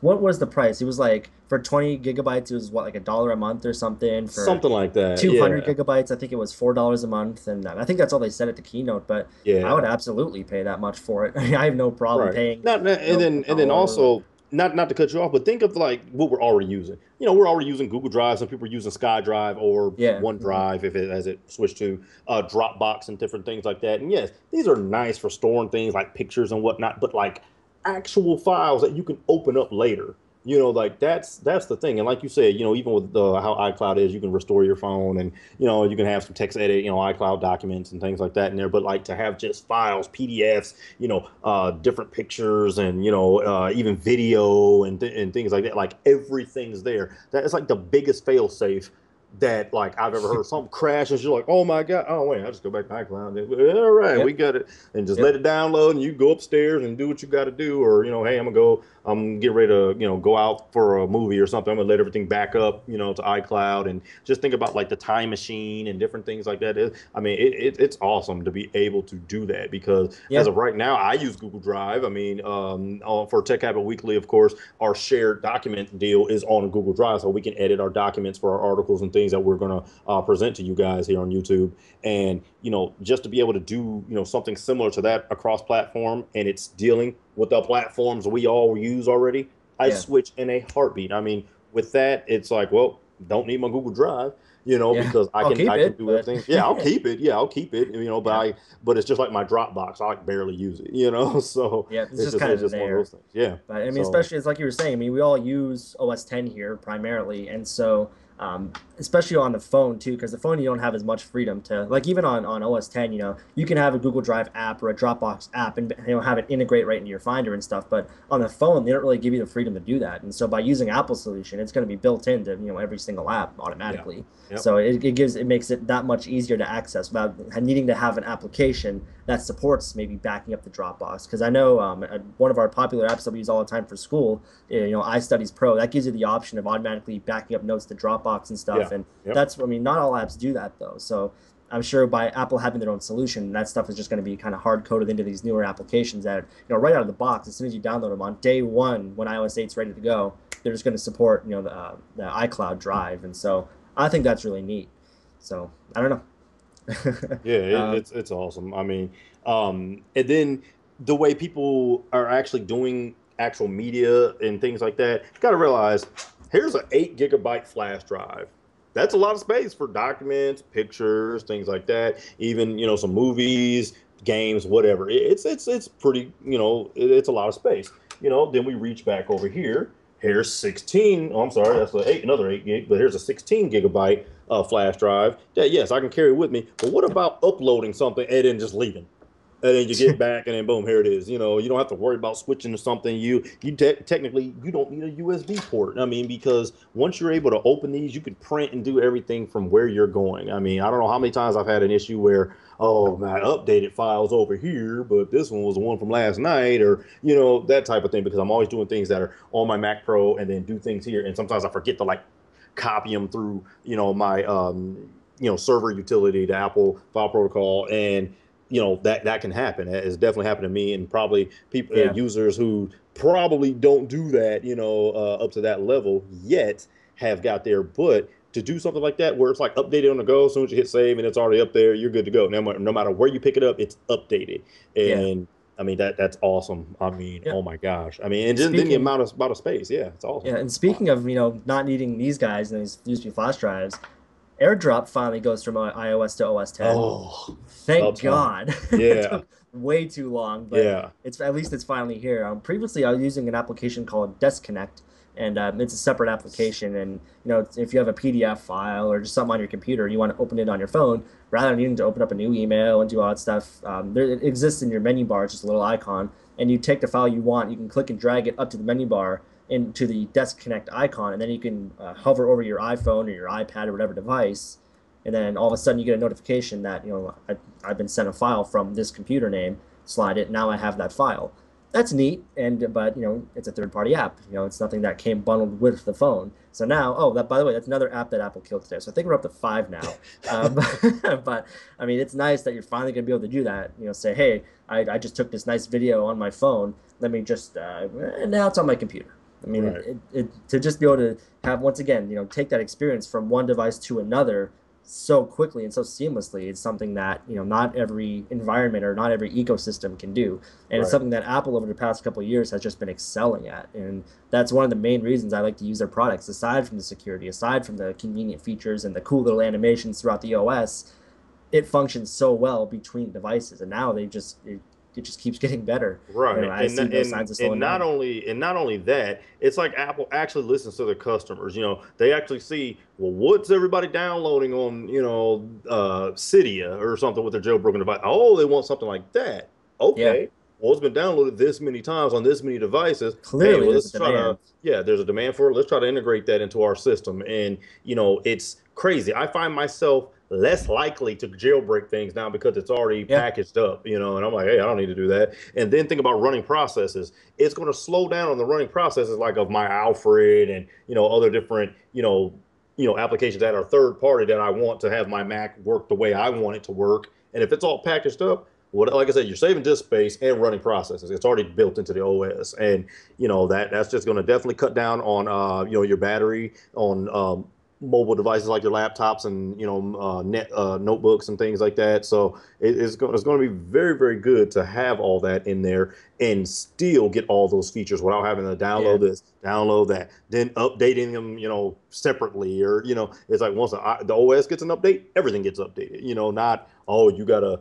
What was the price? It was like for 20 gigabytes, it was what, like $1 a month or something. For Something like that. 200 Yeah. gigabytes, I think it was $4 a month, and I think that's all they said at the keynote. But I would Yeah. absolutely pay that much for it. I have no problem Right. paying, Now, a and then dollar. also not to cut you off, but think of like what we're already using. You know, we're already using Google Drive. Some people are using SkyDrive or Yeah. OneDrive if it as it switched to Dropbox and different things like that. And yes, these are nice for storing things like pictures and whatnot, but like actual files that you can open up later. You know, like that's the thing. And like you said, you know, even with how iCloud is, you can restore your phone and you know you can have some text edit, you know, iCloud documents and things like that in there. But like to have just files, PDFs, you know, different pictures and you know even video and things like that. Like everything's there. That is like the biggest fail safe that like I've ever heard. Something crashes, you're like, oh my God, oh wait, I'll just go back to iCloud. All right, Yep. we got it, and just let Yep. it download, and you go upstairs and do what you got to do, or you know, hey, I'm get ready to you know go out for a movie or something. I'm gonna let everything back up, you know, to iCloud, and just think about like the time machine and different things like that. I mean, it's awesome to be able to do that because as Yeah. of right now, I use Google Drive. I mean, for Tech Habit Weekly, of course, our shared document deal is on Google Drive, so we can edit our documents for our articles and things that we're going to present to you guys here on YouTube. And you know, just to be able to do you know something similar to that across platform, and it's dealing with the platforms we all use already, I Yeah. switch in a heartbeat. I mean, with that, it's like, well, don't need my Google Drive, you know, Yeah. because I'll keep I can it, do but everything. Yeah, I'll keep it. Yeah, I'll keep it. You know, yeah. but it's just like my Dropbox. I like barely use it. You know, so Yeah. It's just kind it's of just one of there. those things. Yeah. But I mean, So especially it's like you were saying. I mean, we all use OS 10 here primarily, and so especially on the phone too, because the phone you don't have as much freedom to like even on OS 10. You know, you can have a Google Drive app or a Dropbox app, and you know have it integrate right into your Finder and stuff. But on the phone, they don't really give you the freedom to do that. And so by using Apple's solution, it's going to be built into every single app yeah. automatically. Yep. So it makes it that much easier to access without needing to have an application that supports maybe backing up the Dropbox. Because I know one of our popular apps that we use all the time for school, iStudies Pro, that gives you the option of automatically backing up notes to Dropbox and stuff. Yeah. And Yep. that's, I mean, not all apps do that though. So I'm sure by Apple having their own solution, that stuff is just going to be kind of hard coded into these newer applications that, right out of the box, as soon as you download them on day one, when iOS 8 is ready to go, they're just going to support, the iCloud Drive. And so I think that's really neat. So I don't know. Yeah, um, it's awesome. I mean, and then the way people are actually doing actual media and things like that, you got to realize here's an 8 GB flash drive. That's a lot of space for documents, pictures, things like that. Even you know some movies, games, whatever. It's pretty. You know, it's a lot of space. You know, then we reach back over here. Here's 16. Oh, I'm sorry, that's another 8 gig, but here's a 16 GB flash drive that yes I can carry with me. But what about uploading something and then just leaving? And then you get back and then boom, here it is. You know, you don't have to worry about switching to something. Technically you don't need a USB port. I mean, because once you're able to open these, you can print and do everything from where you're going. I mean, I don't know how many times I've had an issue where oh my updated files over here, but this one was the one from last night, or you know that type of thing. Because I'm always doing things that are on my Mac Pro and then do things here, and sometimes I forget to like copy them through you know my server utility, the Apple File Protocol, and you know that can happen. It's definitely happened to me, and probably people yeah. users who probably don't do that, you know, up to that level yet have got there. But to do something like that, where it's like updated on the go, as soon as you hit save and it's already up there, you're good to go. Now, no matter where you pick it up, it's updated, Yeah. and I mean that's awesome. I mean, Yeah. oh my gosh. I mean, and then the Speaking amount of space, yeah, it's awesome. Yeah, and speaking of, not needing these guys and these USB flash drives, AirDrop finally goes from iOS to OS 10. Oh, about Thank time. God. It Yeah, took way too long, but yeah, it's at least it's finally here. Previously, I was using an application called Disconnect, and it's a separate application. And if you have a PDF file or just something on your computer, you want to open it on your phone rather than needing to open up a new email and do all that stuff. It exists in your menu bar, it's just a little icon, and you take the file you want. You can click and drag it up to the menu bar into the Disconnect icon, and then you can hover over your iPhone or your iPad or whatever device, and then all of a sudden you get a notification that I've been sent a file from this computer name. Slide it. Now I have that file. That's neat, but it's a third-party app. It's nothing that came bundled with the phone. So now, oh, that by the way, that's another app that Apple killed today. So I think we're up to 5 now. But I mean, it's nice that you're finally gonna be able to do that. Say, hey, I just took this nice video on my phone. Let me just now it's on my computer. I mean, right. to just be able to have once again, take that experience from one device to another so quickly and so seamlessly. It's something that, not every environment or not every ecosystem can do. And it's Right. something that Apple over the past couple of years has just been excelling at. And that's one of the main reasons I like to use their products, aside from the security, aside from the convenient features and the cool little animations throughout the OS. It functions so well between devices. And now it just keeps getting better. Right. I see no signs of slowing down. And not only that, it's like Apple actually listens to their customers. They actually see, well, what's everybody downloading on, Cydia or something with their jailbroken device. Oh, they want something like that. Yeah, Okay. Well, it's been downloaded this many times on this many devices. Hey, clearly well, there's a let's try to, demand. yeah, there's a demand for it. Let's try to integrate that into our system. And, it's crazy. I find myself less likely to jailbreak things now because it's already Yeah. packaged up, and I'm like, hey, I don't need to do that. And then think about running processes. It's going to slow down on the running processes like of my Alfred and, other different, applications that are third party that I want to have my Mac work the way I want it to work. And if it's all packaged up, well, like I said, you're saving disk space and running processes. It's already built into the OS, and that's just going to definitely cut down on your battery on mobile devices like your laptops and net notebooks and things like that. So it's going to be very, very good to have all that in there and still get all those features without having to Yeah. download this, download that, then updating them separately, or it's like once the OS gets an update, everything gets updated. Not, oh, you gotta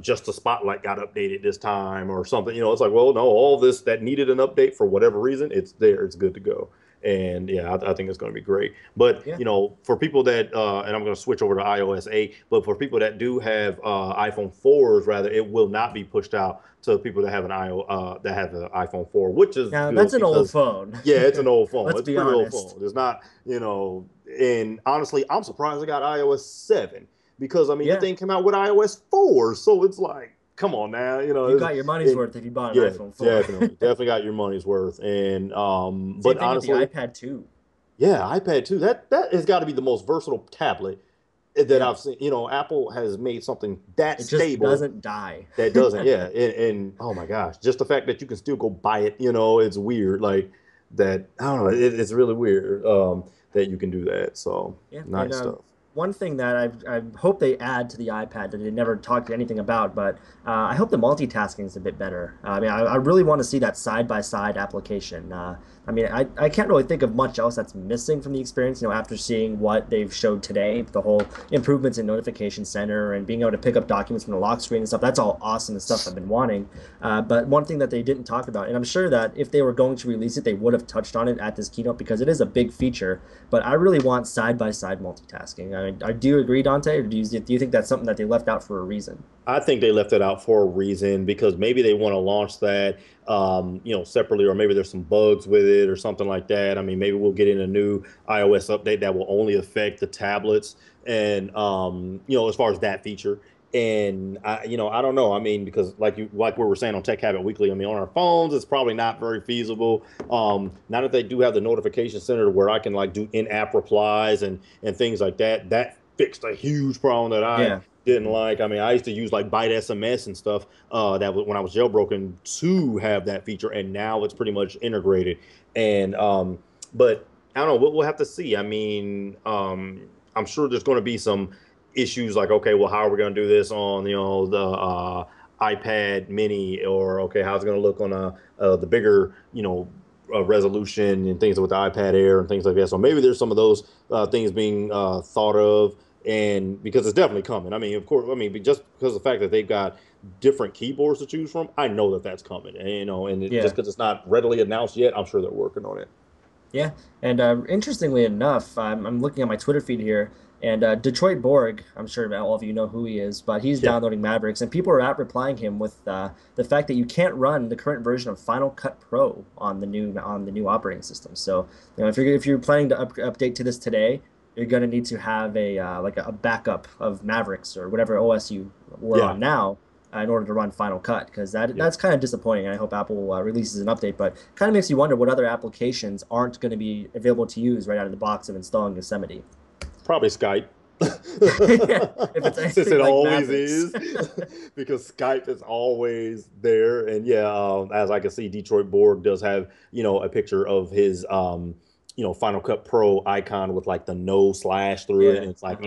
just the spotlight got updated this time or something. It's like, well, no, all this that needed an update for whatever reason, it's there, it's good to go. And yeah, I think it's going to be great. But Yeah. for people that, and I'm going to switch over to iOS 8, but for people that do have iPhone 4s, rather, it will not be pushed out to people that have that have an iPhone 4, which is Now good that's an old because phone. yeah, it's an old phone. Let's It's a be pretty old honest. phone. It's not, and honestly, I'm surprised I got iOS 7 because I mean that Yeah. thing came out with iOS 4, so it's like, come on now, You got your money's and worth if you bought an yeah, iPhone 4. definitely got your money's worth. And Same but thing with the honestly, iPad too. yeah, iPad too. That has got to be the most versatile tablet that Yeah. I've seen. Apple has made something that It just stable doesn't die. that doesn't. Yeah, and oh my gosh, just the fact that you can still go buy it. It's weird. Like that. I don't know. It's really weird that you can do that. So Yeah, and nice stuff. one thing that I hope they add to the iPad that they never talked anything about, but I hope the multitasking is a bit better. I mean, I really want to see that side-by-side application. I mean, I can't really think of much else that's missing from the experience, after seeing what they've showed today, the whole improvements in Notification Center and being able to pick up documents from the lock screen and stuff. That's all awesome and stuff I've been wanting. But one thing that they didn't talk about, and I'm sure that if they were going to release it, they would have touched on it at this keynote because it is a big feature. But I really want side-by-side multitasking. I do agree, Dante, or do you think that's something that they left out for a reason? I think they left it out for a reason because maybe they want to launch that, separately, or maybe there's some bugs with it or something like that. I mean, maybe we'll get in a new iOS update that will only affect the tablets and, as far as that feature. And I don't know. I mean, because like we were saying on Tech Habit Weekly, I mean, on our phones, it's probably not very feasible. Now that they do have the notification center where I can like do in-app replies and things like that, that fixed a huge problem that I Yeah. didn't like. I mean, I used to use like Byte SMS and stuff that was when I was jailbroken to have that feature, and now it's pretty much integrated. And but I don't know. We'll have to see. I mean, I'm sure there's going to be some issues like, okay, well, how are we going to do this on the iPad Mini, or okay, how's it going to look on the bigger resolution and things with the iPad Air and things like that. So maybe there's some of those things being thought of, and because it's definitely coming. I mean, of course, I mean, just because of the fact that they've got different keyboards to choose from, I know that that's coming. And, just Yeah. because it's not readily announced yet, I'm sure they're working on it. Yeah, and interestingly enough, I'm looking at my Twitter feed here, and Detroit Borg, I'm sure all of you know who he is, but he's Yeah, downloading Mavericks, and people are out replying him with the fact that you can't run the current version of Final Cut Pro on the new operating system. So, if you're planning to update to this today, you're gonna need to have a like a backup of Mavericks or whatever OS you were yeah, on now in order to run Final Cut, because yeah. that's kind of disappointing. And I hope Apple releases an update, but kind of makes you wonder what other applications aren't going to be available to use right out of the box of installing Yosemite. Probably Skype. Yeah, if it's Since anything it like always Mavericks. is, because Skype is always there. And yeah, as I can see, Detroit Borg does have, a picture of his, Final Cut Pro icon with like the no slash through it, Yeah. and it's like,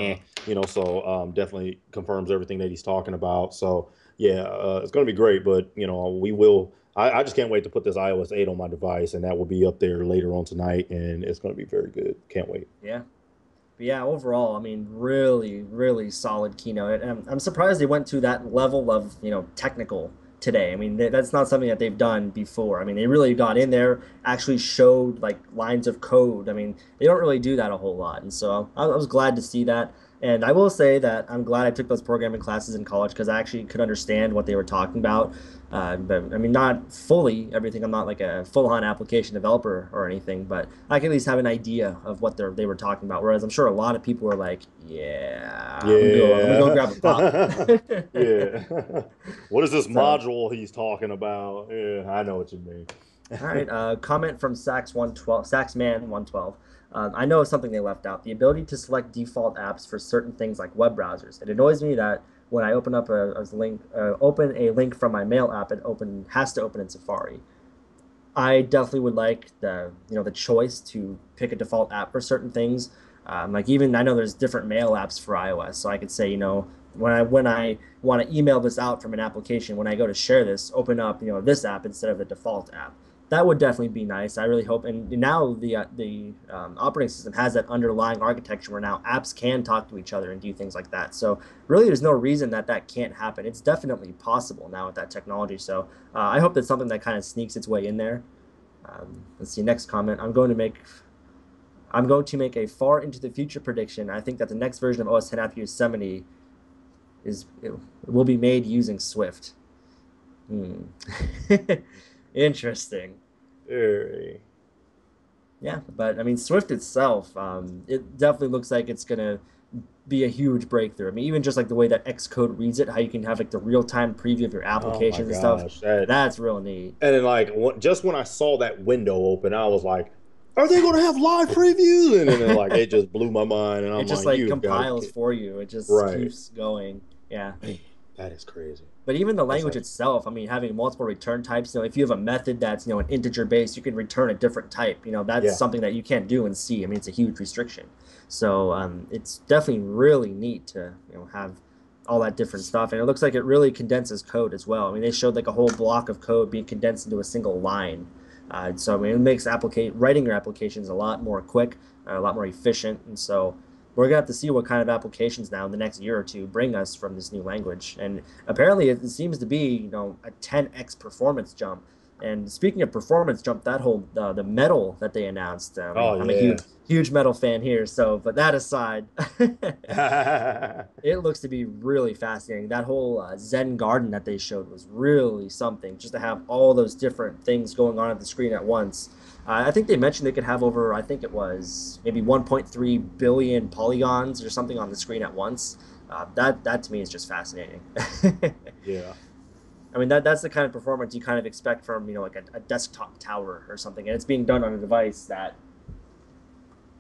so definitely confirms everything that he's talking about. So yeah, it's going to be great. But we will. I just can't wait to put this iOS 8 on my device, and that will be up there later on tonight, and it's going to be very good. Can't wait. Yeah. But yeah, overall, I mean, really, really solid keynote. And I'm surprised they went to that level of, technical today. I mean, that's not something that they've done before. I mean, they really got in there, actually showed like lines of code. I mean, they don't really do that a whole lot. And so I was glad to see that. And I will say that I'm glad I took those programming classes in college because I actually could understand what they were talking about. But I mean, not fully everything. I'm not like a full-on application developer or anything, but I can at least have an idea of what they were talking about. Whereas I'm sure a lot of people were like, "Yeah, let me go Yeah. grab a pop." Yeah. What is this So, module he's talking about? Yeah, I know what you mean. all right. Comment from Saxman 112. I know something they left out: the ability to select default apps for certain things like web browsers. It annoys me that when I open up open a link from my mail app, it has to open in Safari. I definitely would like the choice to pick a default app for certain things. Like even I know there's different mail apps for iOS, so I could say when I want to email this out from an application, when I go to share this, open up this app instead of the default app. That would definitely be nice. I really hope. And now the operating system has that underlying architecture where now apps can talk to each other and do things like that. So really, there's no reason that that can't happen. It's definitely possible now with that technology. So I hope that's something that kind of sneaks its way in there. Let's see. Next comment. I'm going to make a far into the future prediction. I think that the next version of OS 10 after Yosemite it will be made using Swift. Hmm. Interesting. Very. Yeah, but I mean, Swift itself, it definitely looks like it's gonna be a huge breakthrough. I mean, even just like the way that Xcode reads it, how you can have like the real-time preview of your Oh my applications and stuff. gosh. That That's real neat. and then like just when I saw that window open, I was like, are they going to have live previews? And then like it just blew my mind, and It I'm just like, like you've got to compiles kid. for you. It just Right. keeps going. Yeah. Man, that is crazy. But even the That's language itself, I mean, having multiple return types, if you have a method that's, an integer based, you can return a different type. That's Yeah. something that you can't do in C. I mean, it's a huge restriction. So it's definitely really neat to, have all that different stuff. And it looks like it really condenses code as well. I mean, they showed like a whole block of code being condensed into a single line. So I mean, it makes writing your applications a lot more quick, a lot more efficient. And so we're gonna have to see what kind of applications now in the next year or two bring us from this new language. And apparently, it seems to be a 10x performance jump. And speaking of performance jump, that whole the metal that they announced. I mean, Oh I'm a yeah. huge metal fan here. So, but that aside, it looks to be really fascinating. That whole Zen garden that they showed was really something. Just to have all those different things going on at the screen at once. I think they mentioned they could have over, I think it was maybe 1.3 billion polygons or something on the screen at once. That to me is just fascinating. Yeah. I mean that's the kind of performance you kind of expect from like a desktop tower or something, and it's being done on a device that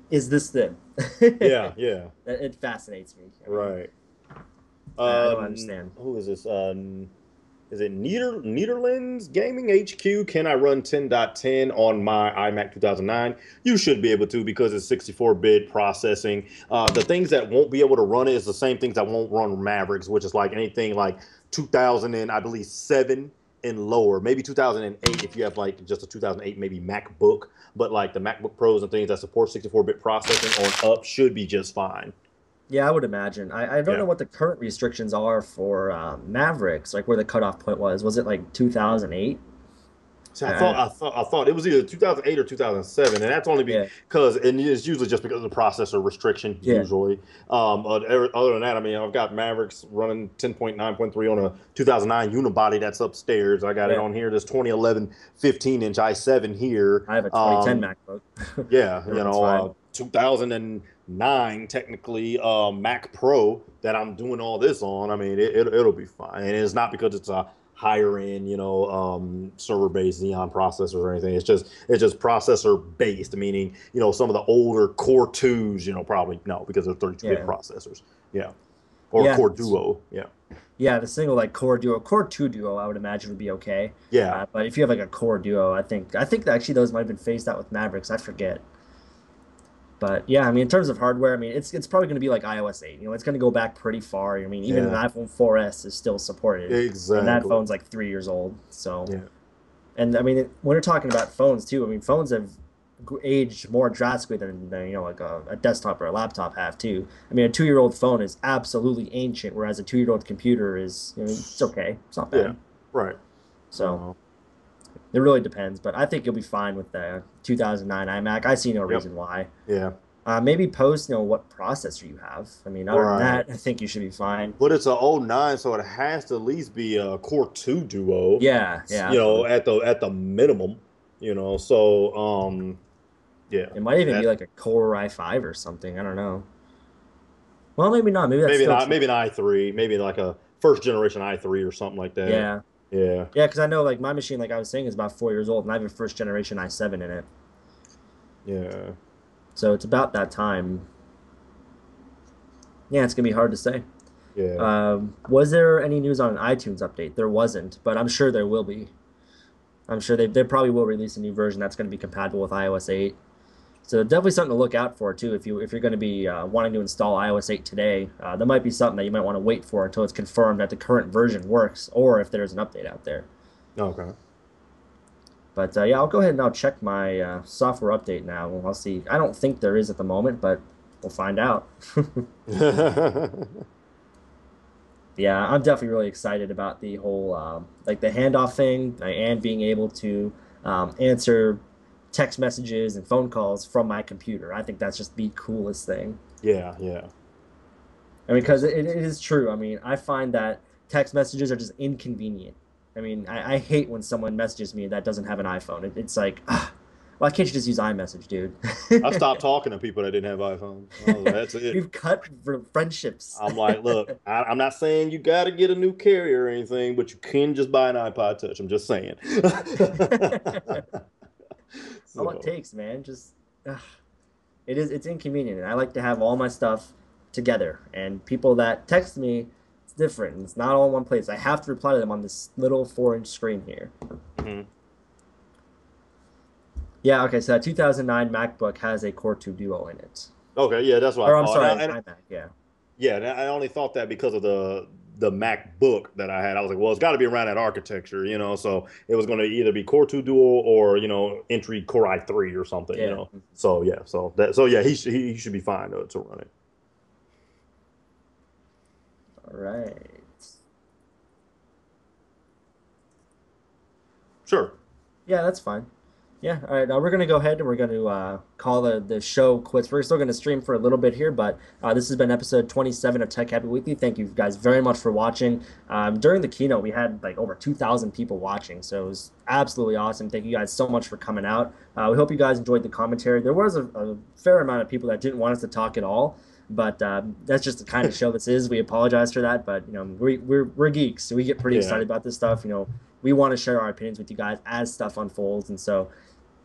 is this thin. Yeah. Yeah. It fascinates me. I mean, Right. I don't understand. Who is this? Is it Netherlands Gaming HQ? Can I run 10.10 on my iMac 2009? You should be able to because it's 64-bit processing. The things that won't be able to run it is the same things that won't run Mavericks, which is like anything like 2000 and I believe 7 and lower. Maybe 2008 if you have like just a 2008 maybe MacBook, but like the MacBook Pros and things that support 64-bit processing on up should be just fine. Yeah, I would imagine. I don't know Yeah. what the current restrictions are for Mavericks, like where the cutoff point was. Was it like 2008? See, Uh, I thought it was either 2008 or 2007, and that's only yeah, because, and it's usually just because of the processor restriction, yeah, usually. Other than that, I mean, I've got Mavericks running 10.9.3 on a 2009 unibody that's upstairs. I got it yeah. on here, this 2011 15-inch i7 here. I have a 2010 MacBook. Yeah, It runs fine. 2009 technically Mac Pro that I'm doing all this on. I mean, it'll be fine, and it's not because it's a higher end, server based Xeon processors or anything. It's just processor based, meaning some of the older Core 2s, probably no because they're 32-bit Yeah, processors. Yeah, or yeah, Core Duo. Yeah, yeah. The single like Core 2 Duo, I would imagine would be okay. yeah. But if you have like a Core Duo, I think that actually those might have been phased out with Mavericks. I forget. But yeah, I mean, in terms of hardware, I mean, it's probably going to be like iOS 8. You know, it's going to go back pretty far. I mean, even an Yeah, iPhone 4S is still supported, and that exactly. phone's like 3 years old. So, Yeah, and I mean, when we're talking about phones too, I mean, phones have aged more drastically than you know, like a desktop or a laptop have too. I mean, a 2 year old phone is absolutely ancient, whereas a 2 year old computer is, you know, it's okay, it's not yeah, bad. right. So Uh, it really depends, but I think you'll be fine with the 2009 iMac. I see no yep. reason why. Yeah. Maybe post, you know, what processor you have. I mean, other than Right. that, I think you should be fine. But it's a '09, so it has to at least be a Core 2 Duo, Yeah, yeah, you know, absolutely. at the minimum, you know. So yeah, It might even be that like a Core i5 or something. I don't know. Well, maybe not. Maybe that's maybe still not, too. maybe an i3, maybe like a first generation i3 or something like that. Yeah, Yeah, yeah, because I know like my machine, like I was saying, is about 4 years old, and I have a first generation i7 in it, yeah, so it's about that time. Yeah, it's gonna be hard to say. yeah. Was there any news on an iTunes update? There wasn't, but I'm sure there will be. I'm sure they probably will release a new version that's going to be compatible with iOS 8. So definitely something to look out for too. If you're going to be wanting to install iOS 8 today, that might be something that you might want to wait for until it's confirmed that the current version works, or if there's an update out there. Okay. But yeah, I'll go ahead and I'll check my software update now. I'll see. I don't think there is at the moment, but we'll find out. Yeah, I'm definitely really excited about the whole like the handoff thing and being able to answer text messages and phone calls from my computer. I think that's just the coolest thing. Yeah, yeah. I mean, because That's it is true. I mean, I find that text messages are just inconvenient. I mean, I hate when someone messages me that doesn't have an iPhone. It's like, ah, why can't you just use iMessage, dude? I stopped talking to people that didn't have iPhones. I was like, that's it. We've cut friendships. I'm like, look, I'm not saying you got to get a new carrier or anything, but you can just buy an iPod Touch. I'm just saying. All it So, takes, man. Just ugh. It's inconvenient. And I like to have all my stuff together. And people that text me, it's different. It's not all in one place. I have to reply to them on this little 4-inch screen here. mhm. Yeah, okay, so that 2009 MacBook has a Core 2 Duo in it. Okay, yeah, that's what I Or I'm thought. sorry, iMac, yeah. Yeah, and I only thought that because of the MacBook that I had. I was like, well, it's got to be around that architecture, you know. So it was going to either be Core 2 Duo or entry Core i3 or something, you Yeah. know. So yeah, so yeah, he should be fine to run it. All right. Sure. Yeah, that's fine. Yeah, all right. Now we're gonna go ahead and we're gonna call the show quits. We're still gonna stream for a little bit here, but this has been episode 27 of Tech Happy Weekly. Thank you guys very much for watching. During the keynote, we had like over 2,000 people watching, so it was absolutely awesome. Thank you guys so much for coming out. We hope you guys enjoyed the commentary. There was a fair amount of people that didn't want us to talk at all, but that's just the kind of show this is. We apologize for that, but you know we're geeks, so we get pretty Yeah. excited about this stuff. You know, we want to share our opinions with you guys as stuff unfolds, and so.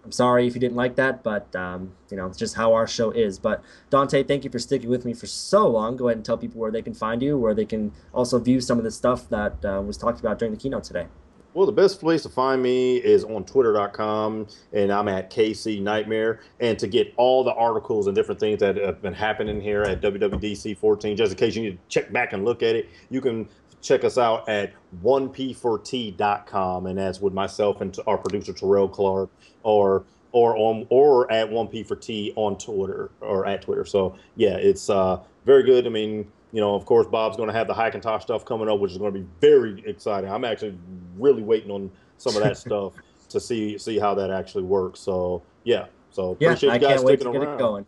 I'm sorry if you didn't like that, but you know, it's just how our show is. But Dante, thank you for sticking with me for so long. Go ahead and tell people where they can find you, where they can also view some of the stuff that was talked about during the keynote today. Well, the best place to find me is on twitter.com, and I'm at KC Nightmare. And to get all the articles and different things that have been happening here at WWDC 14, just in case you need to check back and look at it, you can check us out at 1p4t.com, and that's with myself and our producer Terrell Clark, or at 1p4t on Twitter or at Twitter. So yeah, it's very good. I mean, of course, Bob's going to have the Hackintosh stuff coming up, which is going to be very exciting. I'm actually really waiting on some of that stuff to see how that actually works. So yeah, so Yeah, appreciate I you guys can't wait sticking to get it around. going.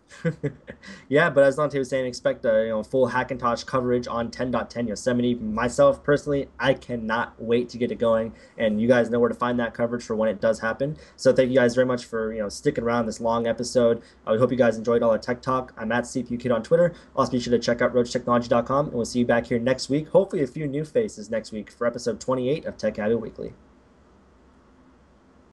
Yeah, but as Dante was saying, expect a full Hackintosh coverage on 10.10 Yosemite. Myself personally, I cannot wait to get it going, and you guys know where to find that coverage for when it does happen. So thank you guys very much for sticking around this long episode. We hope you guys enjoyed all our tech talk. I'm at CPU Kid on Twitter. Also, be sure to check out roachtechnology.com, and we'll see you back here next week. Hopefully, a few new faces next week for episode 28 of Tech Habit Weekly.